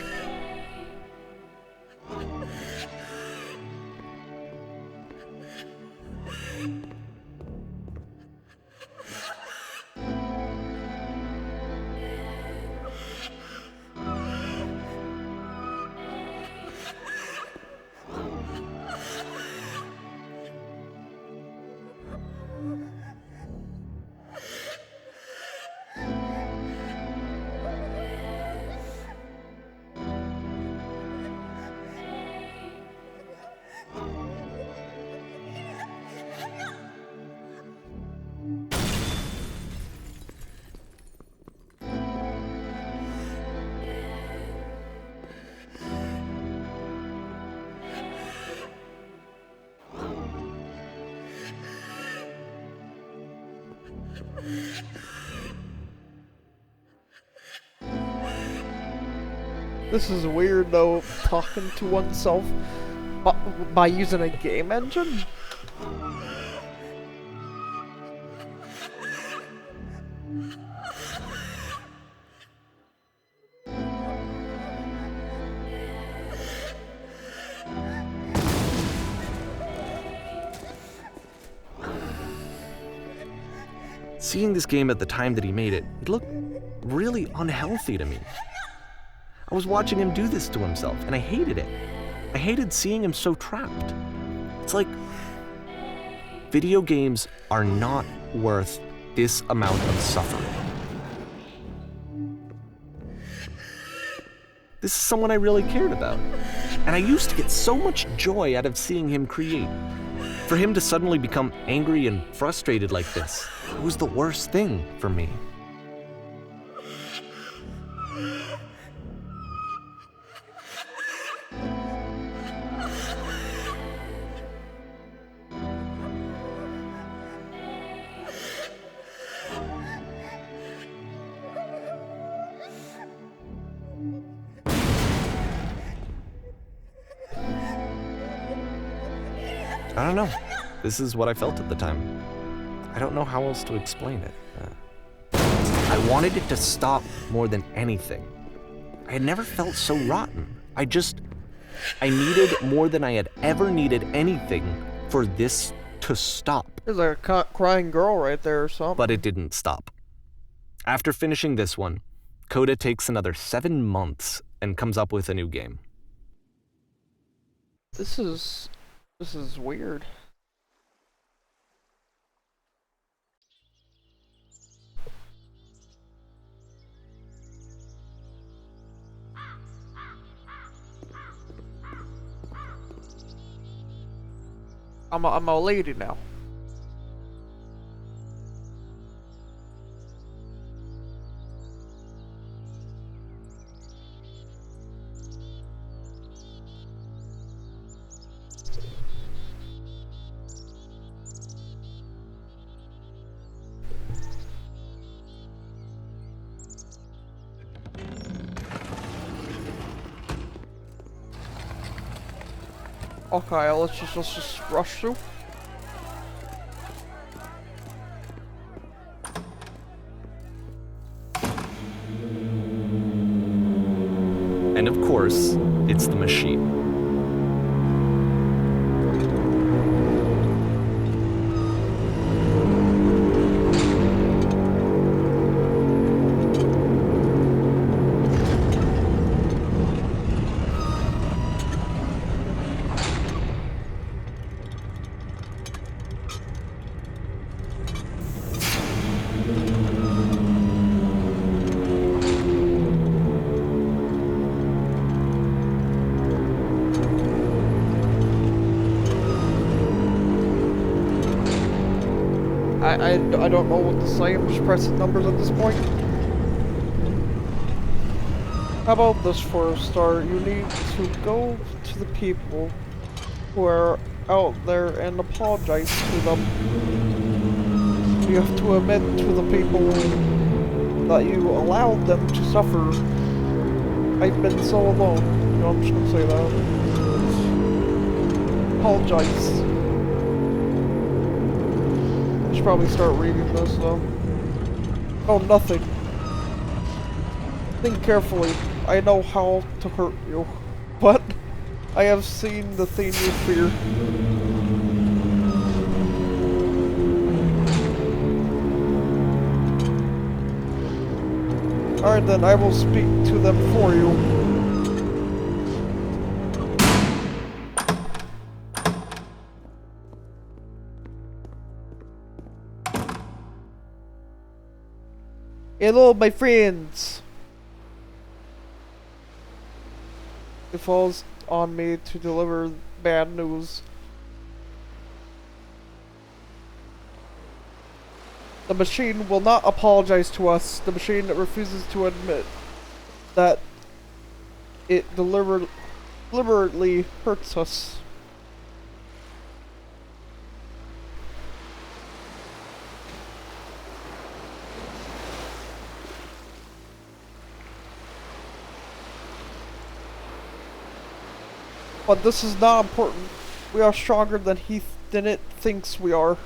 This is weird though, talking to oneself by using a game engine. Seeing this game at the time that he made it, it looked really unhealthy to me. I was watching him do this to himself, and I hated it. I hated seeing him so trapped. It's like, video games are not worth this amount of suffering. This is someone I really cared about, and I used to get so much joy out of seeing him create. For him to suddenly become angry and frustrated like this, it was the worst thing for me. I don't know. This is what I felt at the time. I don't know how else to explain it. I wanted it to stop more than anything. I had never felt so rotten. I needed more than I had ever needed anything for this to stop. There's like a crying girl right there or something. But it didn't stop. After finishing this one, Coda takes another 7 months and comes up with a new game. This is weird. I'm a lady now. Okay, let's just rush through. And of course, it's the machine. I don't know what to say, I'm just pressing numbers at this point. How about this for a start? You need to go to the people who are out there and apologize to them. You have to admit to the people that you allowed them to suffer. I've been so alone. You know, I'm just gonna say that. Apologize. I should probably start reading this though. Oh, nothing. Think carefully. I know how to hurt you. But I have seen the thing you fear. Alright then, I will speak to them for you. Hello, my friends. It falls on me to deliver bad news. The machine will not apologize to us. The machine refuses to admit that it deliberately hurts us. But this is not important. We are stronger than it thinks we are.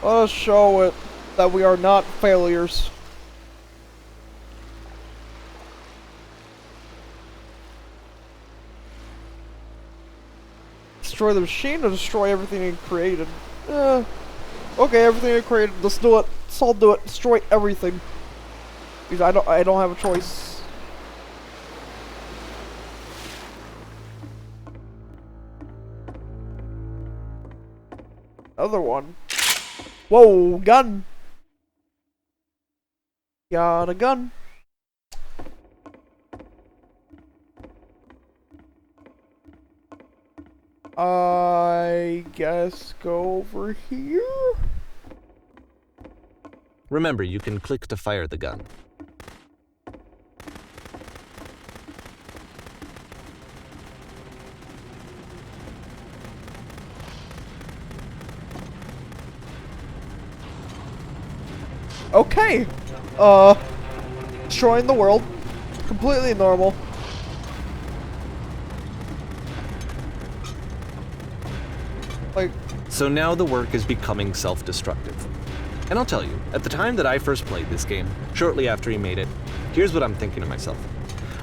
Let us show it that we are not failures. Destroy the machine or destroy everything it created? Okay, everything it created. Let's do it. Let's all do it. Destroy everything. Because I don't have a choice. Another one. Whoa, gun. Got a gun. I guess go over here. Remember, you can click to fire the gun. Okay. Destroying the world. Completely normal. Like, So now the work is becoming self-destructive. And I'll tell you, at the time that I first played this game, shortly after he made it, here's what I'm thinking to myself.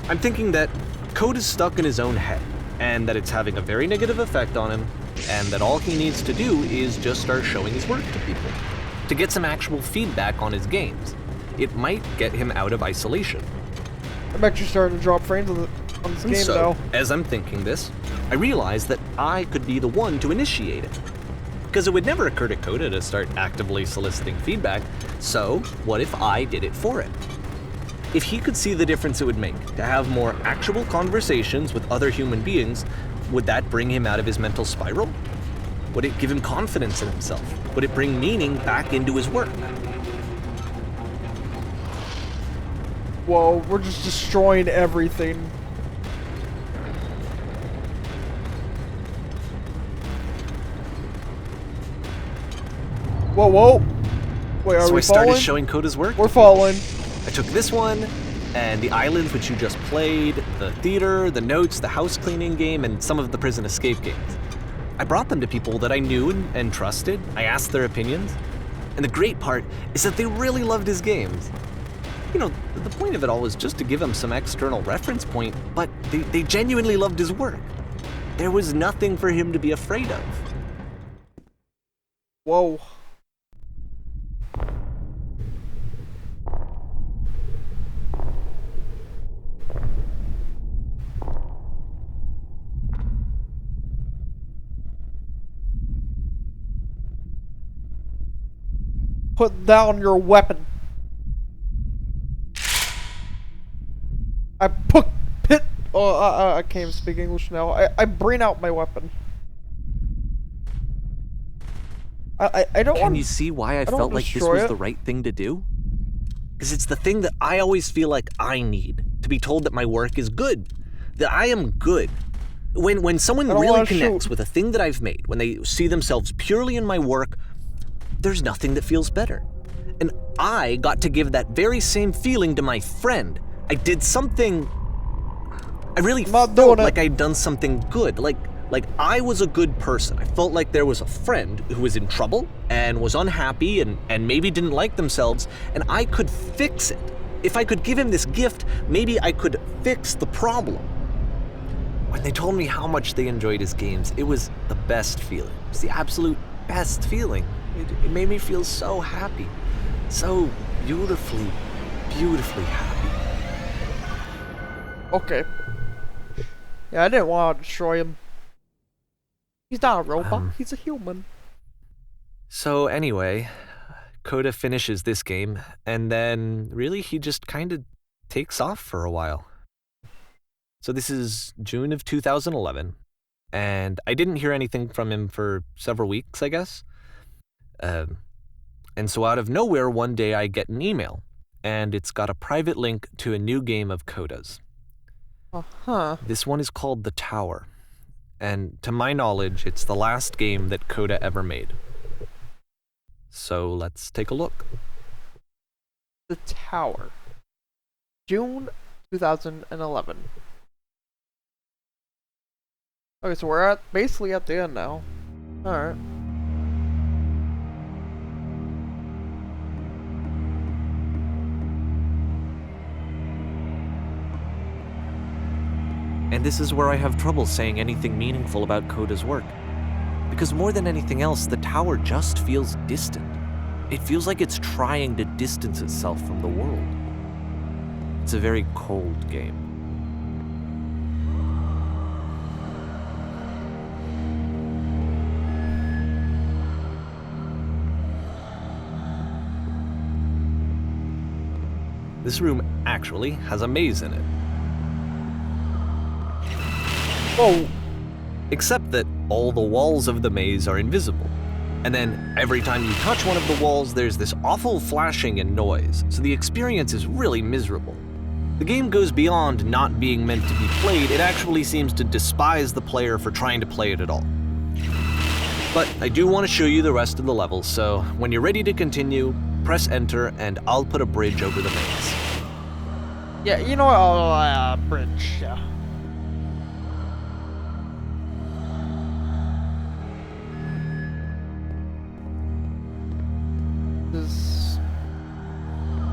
I'm thinking that Code is stuck in his own head, and that it's having a very negative effect on him, and that all he needs to do is just start showing his work to people, to get some actual feedback on his games. It might get him out of isolation. I'm actually starting to drop frames on this game So, now. as I'm thinking this, I realize that I could be the one to initiate it. Because it would never occur to Coda to start actively soliciting feedback, so what if I did it for him? If he could see the difference it would make to have more actual conversations with other human beings, would that bring him out of his mental spiral? Would it give him confidence in himself? Would it bring meaning back into his work? Whoa, we're just destroying everything. Whoa, whoa. Wait, are So we I started falling? showing Coda's work. We're falling. I took this one, and the islands which you just played, the theater, the notes, the house cleaning game, and some of the prison escape games. I brought them to people that I knew and trusted. I asked their opinions. And the great part is that they really loved his games. You know, the point of it all was just to give him some external reference point, but they genuinely loved his work. There was nothing for him to be afraid of. Whoa. Put down your weapon. I I can't even speak English now. I bring out my weapon. I don't want. Can you see why I felt like this was the right thing to do? Because it's the thing that I always feel like I need, to be told that my work is good, that I am good. When someone really connects with a thing that I've made, when they see themselves purely in my work, there's nothing that feels better. And I got to give that very same feeling to my friend. I did something. I really felt like I'd done something good. Like I was a good person. I felt like there was a friend who was in trouble and was unhappy and maybe didn't like themselves, and I could fix it. If I could give him this gift, maybe I could fix the problem. When they told me how much they enjoyed his games, it was the best feeling. It was the absolute best feeling. It made me feel so happy. So beautifully, beautifully happy. Okay. Yeah, I didn't want to destroy him. He's not a robot, he's a human. So anyway, Coda finishes this game, and then really he just kind of takes off for a while. So this is June of 2011, and I didn't hear anything from him for several weeks, I guess. And so out of nowhere, one day I get an email, and it's got a private link to a new game of Coda's. Uh-huh. This one is called The Tower, and to my knowledge, it's the last game that Coda ever made. So let's take a look. The Tower. June 2011. Okay, so we're basically at the end now. Alright. And this is where I have trouble saying anything meaningful about Coda's work. Because more than anything else, the tower just feels distant. It feels like it's trying to distance itself from the world. It's a very cold game. This room actually has a maze in it. Whoa! Except that all the walls of the maze are invisible. And then every time you touch one of the walls, there's this awful flashing and noise, so the experience is really miserable. The game goes beyond not being meant to be played, it actually seems to despise the player for trying to play it at all. But I do want to show you the rest of the levels, so when you're ready to continue, press enter and I'll put a bridge over the maze. Yeah, you know what? Bridge, yeah. This is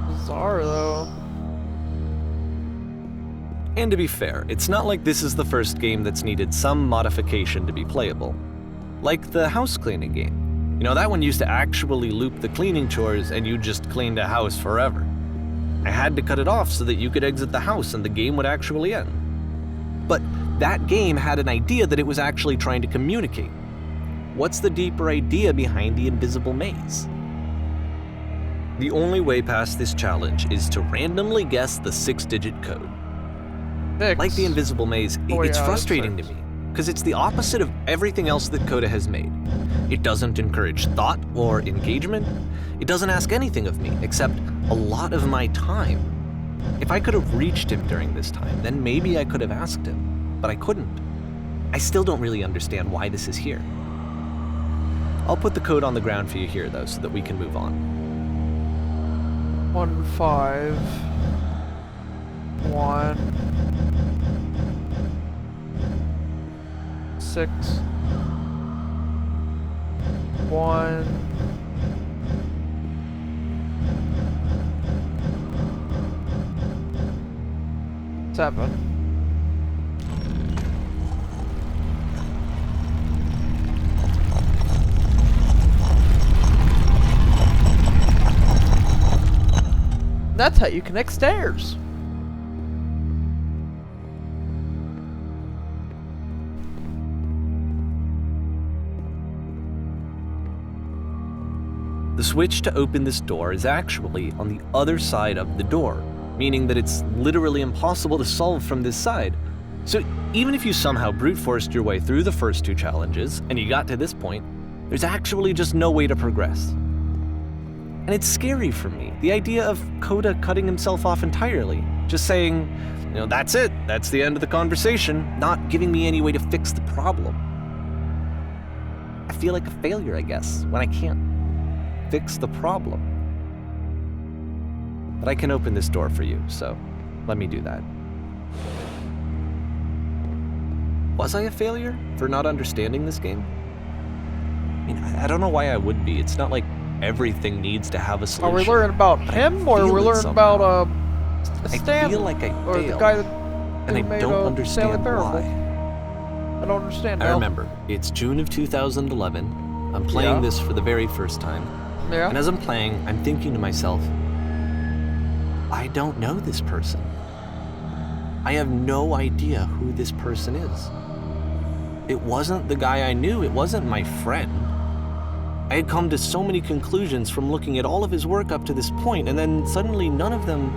bizarre, though. And to be fair, it's not like this is the first game that's needed some modification to be playable. Like the house cleaning game. You know, that one used to actually loop the cleaning chores and you just cleaned a house forever. I had to cut it off so that you could exit the house and the game would actually end. But that game had an idea that it was actually trying to communicate. What's the deeper idea behind the invisible maze? The only way past this challenge is to randomly guess the 6-digit code. Like the invisible maze, it's frustrating to me, because it's the opposite of everything else that Coda has made. It doesn't encourage thought or engagement. It doesn't ask anything of me, except a lot of my time. If I could have reached him during this time, then maybe I could have asked him, but I couldn't. I still don't really understand why this is here. I'll put the code on the ground for you here, though, so that we can move on. 1-5. 1, 6, 1, 7. That's how you connect stairs. The switch to open this door is actually on the other side of the door, meaning that it's literally impossible to solve from this side. So even if you somehow brute forced your way through the first 2 challenges and you got to this point, there's actually just no way to progress. And it's scary for me, the idea of Coda cutting himself off entirely, just saying, that's it, that's the end of the conversation, not giving me any way to fix the problem. I feel like a failure, I guess, when I can't fix the problem. But I can open this door for you, so let me do that. Was I a failure for not understanding this game? I mean, I don't know why I would be. It's not like everything needs to have a solution. Are we learning about him, or are we learning about Stan? I feel like I or failed, the guy that and I made, don't understand Parable? why. I don't understand. I remember, it's June of 2011. I'm playing this for the very first time. Yeah. And as I'm playing, I'm thinking to myself, I don't know this person. I have no idea who this person is. It wasn't the guy I knew, it wasn't my friend. I had come to so many conclusions from looking at all of his work up to this point, and then suddenly none of them...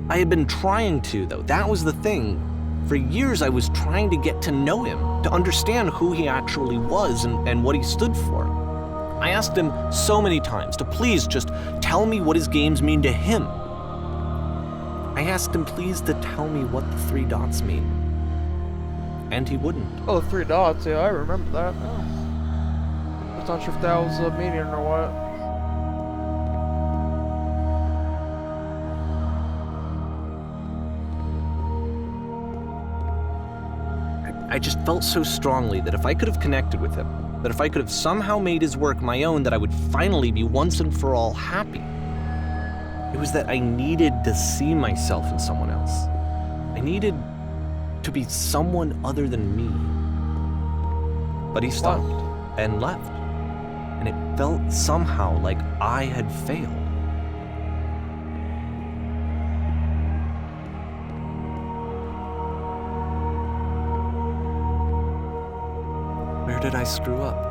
I had been trying to, though. That was the thing. For years I was trying to get to know him, to understand who he actually was and what he stood for. I asked him so many times to please just tell me what his games mean to him. I asked him please to tell me what the 3 dots mean. And he wouldn't. Oh, the 3 dots, yeah, I remember that. Oh. Just not sure if that was a meaning or what. I just felt so strongly that if I could have connected with him, that if I could have somehow made his work my own, that I would finally be once and for all happy. It was that I needed to see myself in someone else. I needed to be someone other than me. But he stopped and left, and it felt somehow like I had failed. Where did I screw up?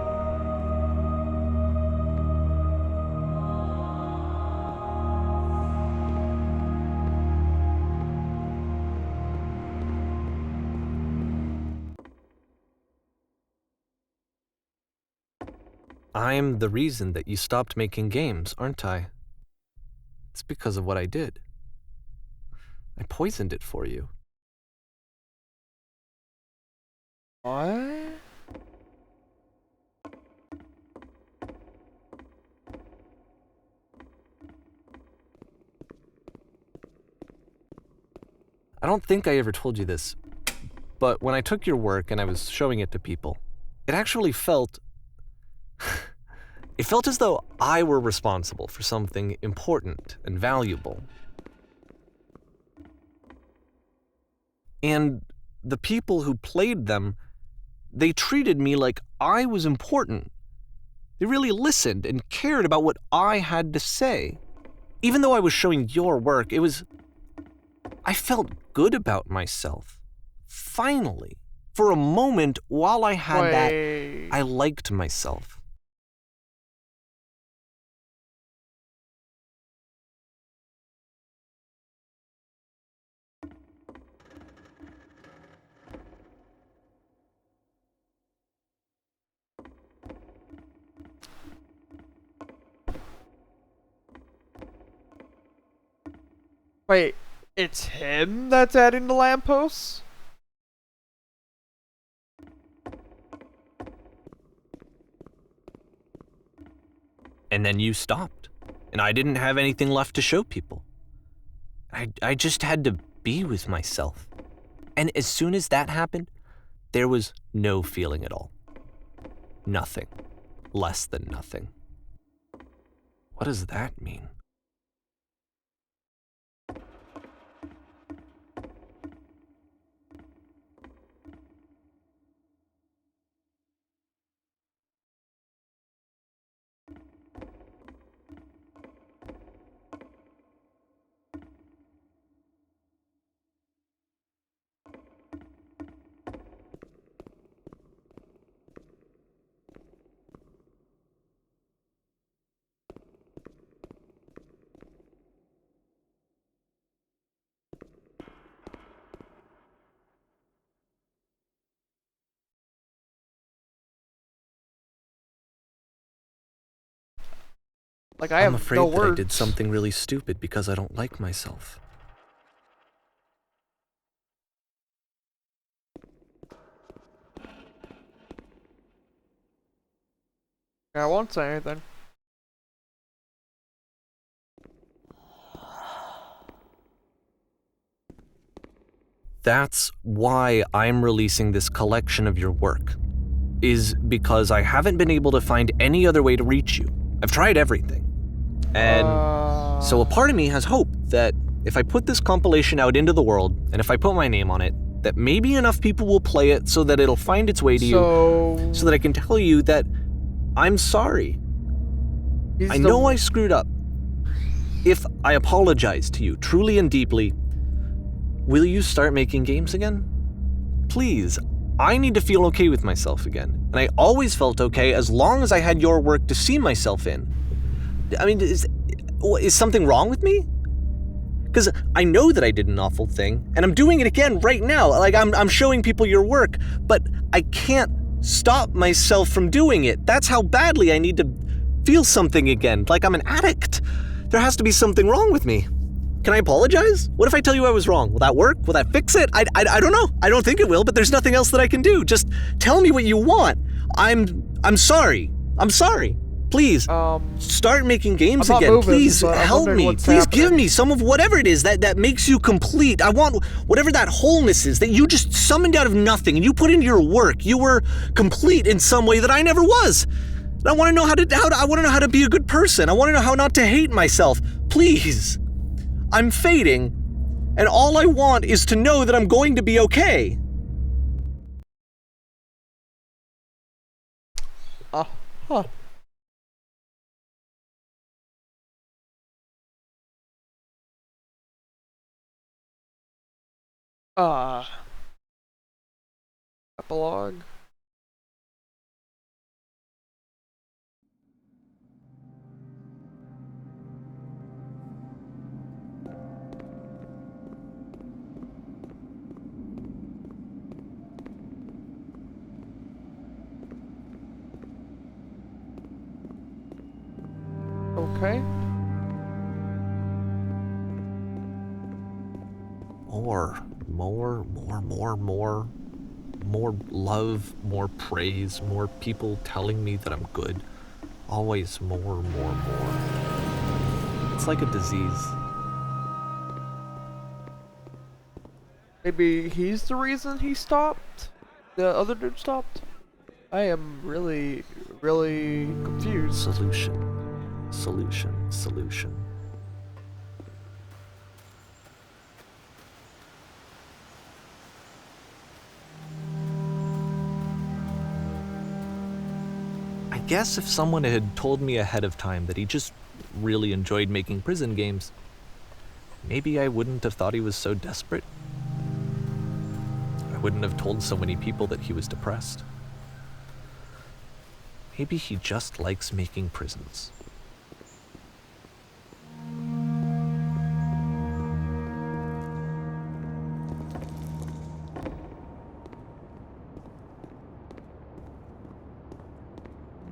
I'm the reason that you stopped making games, aren't I? It's because of what I did. I poisoned it for you. What? I don't think I ever told you this, but when I took your work and I was showing it to people, it actually felt... it felt as though I were responsible for something important and valuable. And the people who played them, they treated me like I was important. They really listened and cared about what I had to say. Even though I was showing your work, I felt good about myself. Finally. For a moment, while I had that, I liked myself. Wait, it's him that's adding the lampposts? And then you stopped. and I didn't have anything left to show people. I just had to be with myself. And as soon as that happened, there was no feeling at all. Nothing. Less than nothing. What does that mean? Like, I I'm have afraid no that words. I did something really stupid because I don't like myself. I won't say anything. That's why I'm releasing this collection of your work, is because I haven't been able to find any other way to reach you. I've tried everything. And so a part of me has hope that if I put this compilation out into the world, and if I put my name on it, that maybe enough people will play it so that it'll find its way to you, so that I can tell you that I'm sorry. I know I screwed up. If I apologize to you truly and deeply, will you start making games again? Please, I need to feel okay with myself again. And I always felt okay as long as I had your work to see myself in. I mean, is something wrong with me? Because I know that I did an awful thing, and I'm doing it again right now. Like, I'm showing people your work, but I can't stop myself from doing it. That's how badly I need to feel something again, like I'm an addict. There has to be something wrong with me. Can I apologize? What if I tell you I was wrong? Will that work? Will that fix it? I don't know. I don't think it will, but there's nothing else that I can do. Just tell me what you want. I'm sorry. I'm sorry. Please, start making games again. Moving, please help me. Please give me some of whatever it is that makes you complete. I want whatever that wholeness is that you just summoned out of nothing and you put into your work. You were complete in some way that I never was. And I want to know how to be a good person. I want to know how not to hate myself. Please. I'm fading, and all I want is to know that I'm going to be okay. Huh. Epilogue. Okay. More love, more praise, more people telling me that I'm good. Always more. It's like a disease. Maybe he's the reason he stopped? The other dude stopped? I am really, really confused. Solution. I guess if someone had told me ahead of time that he just really enjoyed making prison games, maybe I wouldn't have thought he was so desperate. I wouldn't have told so many people that he was depressed. Maybe he just likes making prisons.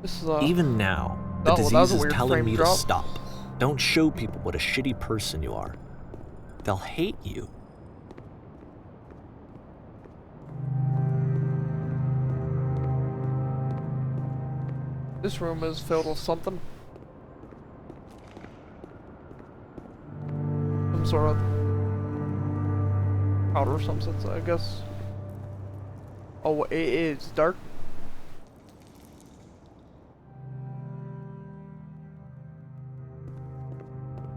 This is Even now, the disease is telling me to drop. stop. Don't show people what a shitty person you are. They'll hate you. This room is filled with something. sort of powder of some sense, I guess. Oh, it is dark.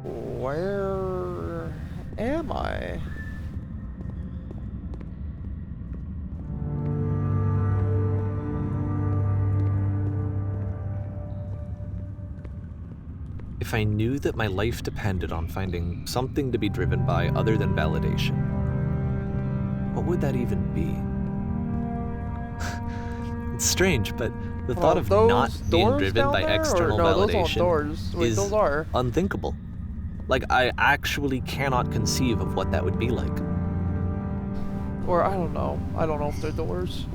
Where am I? If I knew that my life depended on finding something to be driven by other than validation, what would that even be? It's strange, but the thought of not being driven by external validation doors. Wait, is those are unthinkable. Like, I actually cannot conceive of what that would be like. Or I don't know. I don't know if they're doors.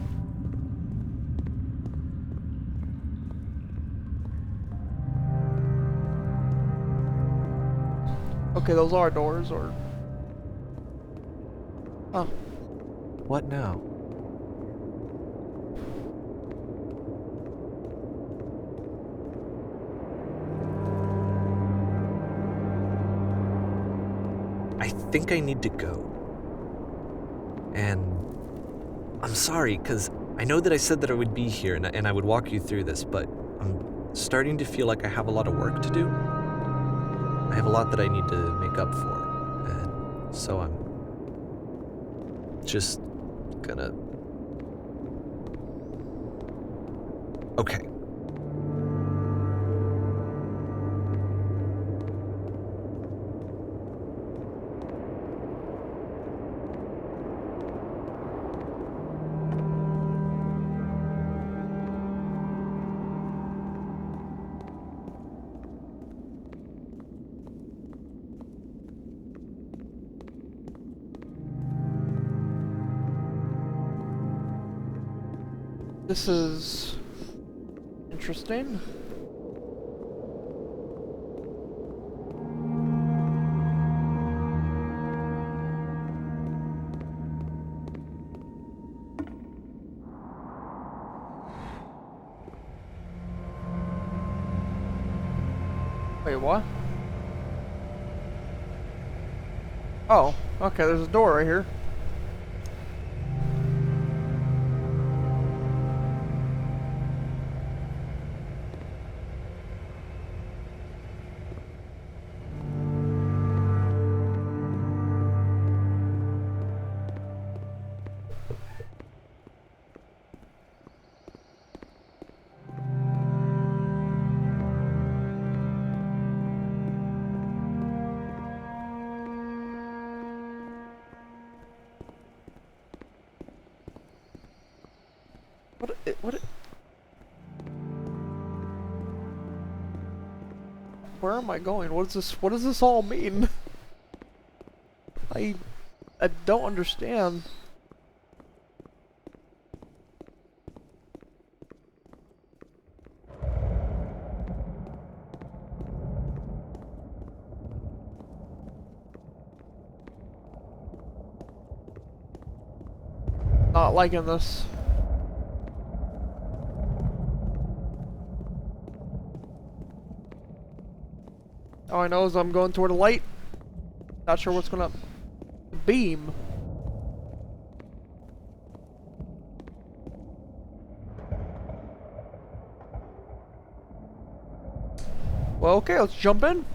Okay, those are doors, or... Huh. What now? I think I need to go. And I'm sorry, because I know that I said that I would be here and I would walk you through this, but I'm starting to feel like I have a lot of work to do. I have a lot that I need to make up for, and so I'm just gonna... Okay. This is interesting. Wait, what? Oh, okay, there's a door right here. Where am I going? What does this all mean? I don't understand. Not liking this. All I know is I'm going toward a light. Not sure what's gonna beam. Well, okay, let's jump in.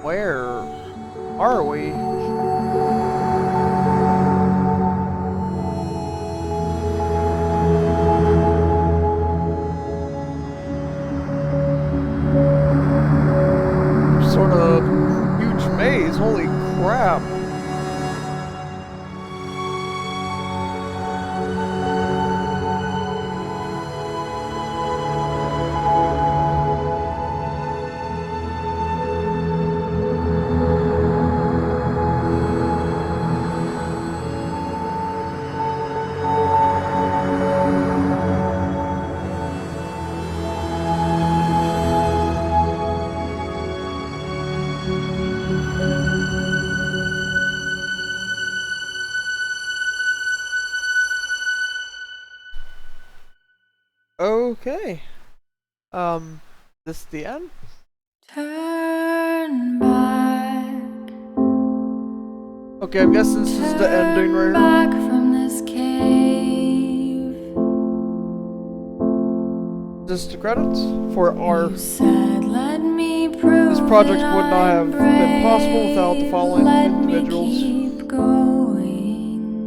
Where are we? Sort of huge maze, holy crap. Okay. This the end? Turn back. Okay, I'm guessing this is the ending right Turn here. back from this cave. This is the credits for our. You said, let me prove This project that would not I'm have been possible without the brave. following Let individuals. me keep going.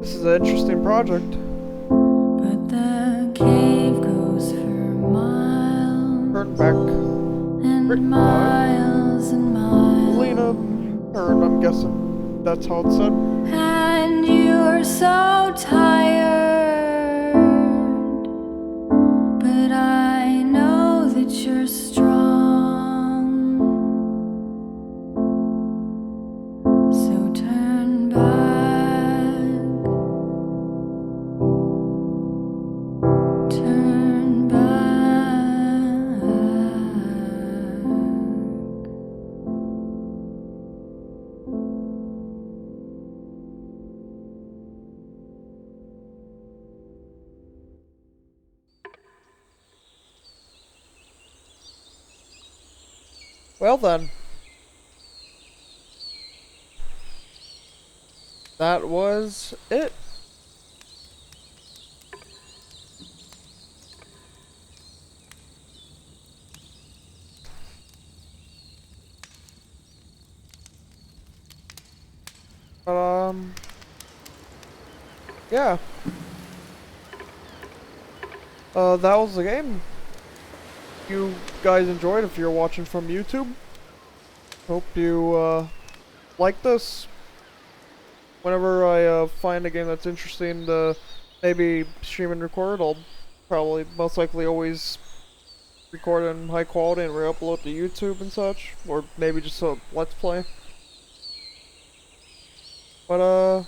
This is an interesting project. But the cave goes for miles Turn back. and Written by miles and miles. Lena Hearn, I'm guessing that's how it's said. And you're so tired, but I know that you're strong. So turn back, turn back. Well then. That was it. But, yeah. That was the game. You guys enjoyed if you're watching from YouTube. Hope you, like this. Whenever I, find a game that's interesting to maybe stream and record, I'll probably most likely always record in high quality and re-upload to YouTube and such. Or maybe just a Let's Play. But,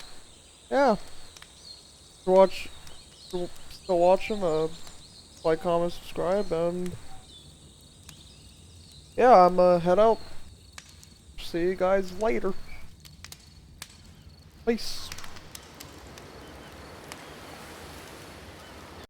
yeah. If you're still watching, like, comment, subscribe, and yeah, I'm head out. See you guys later. Peace.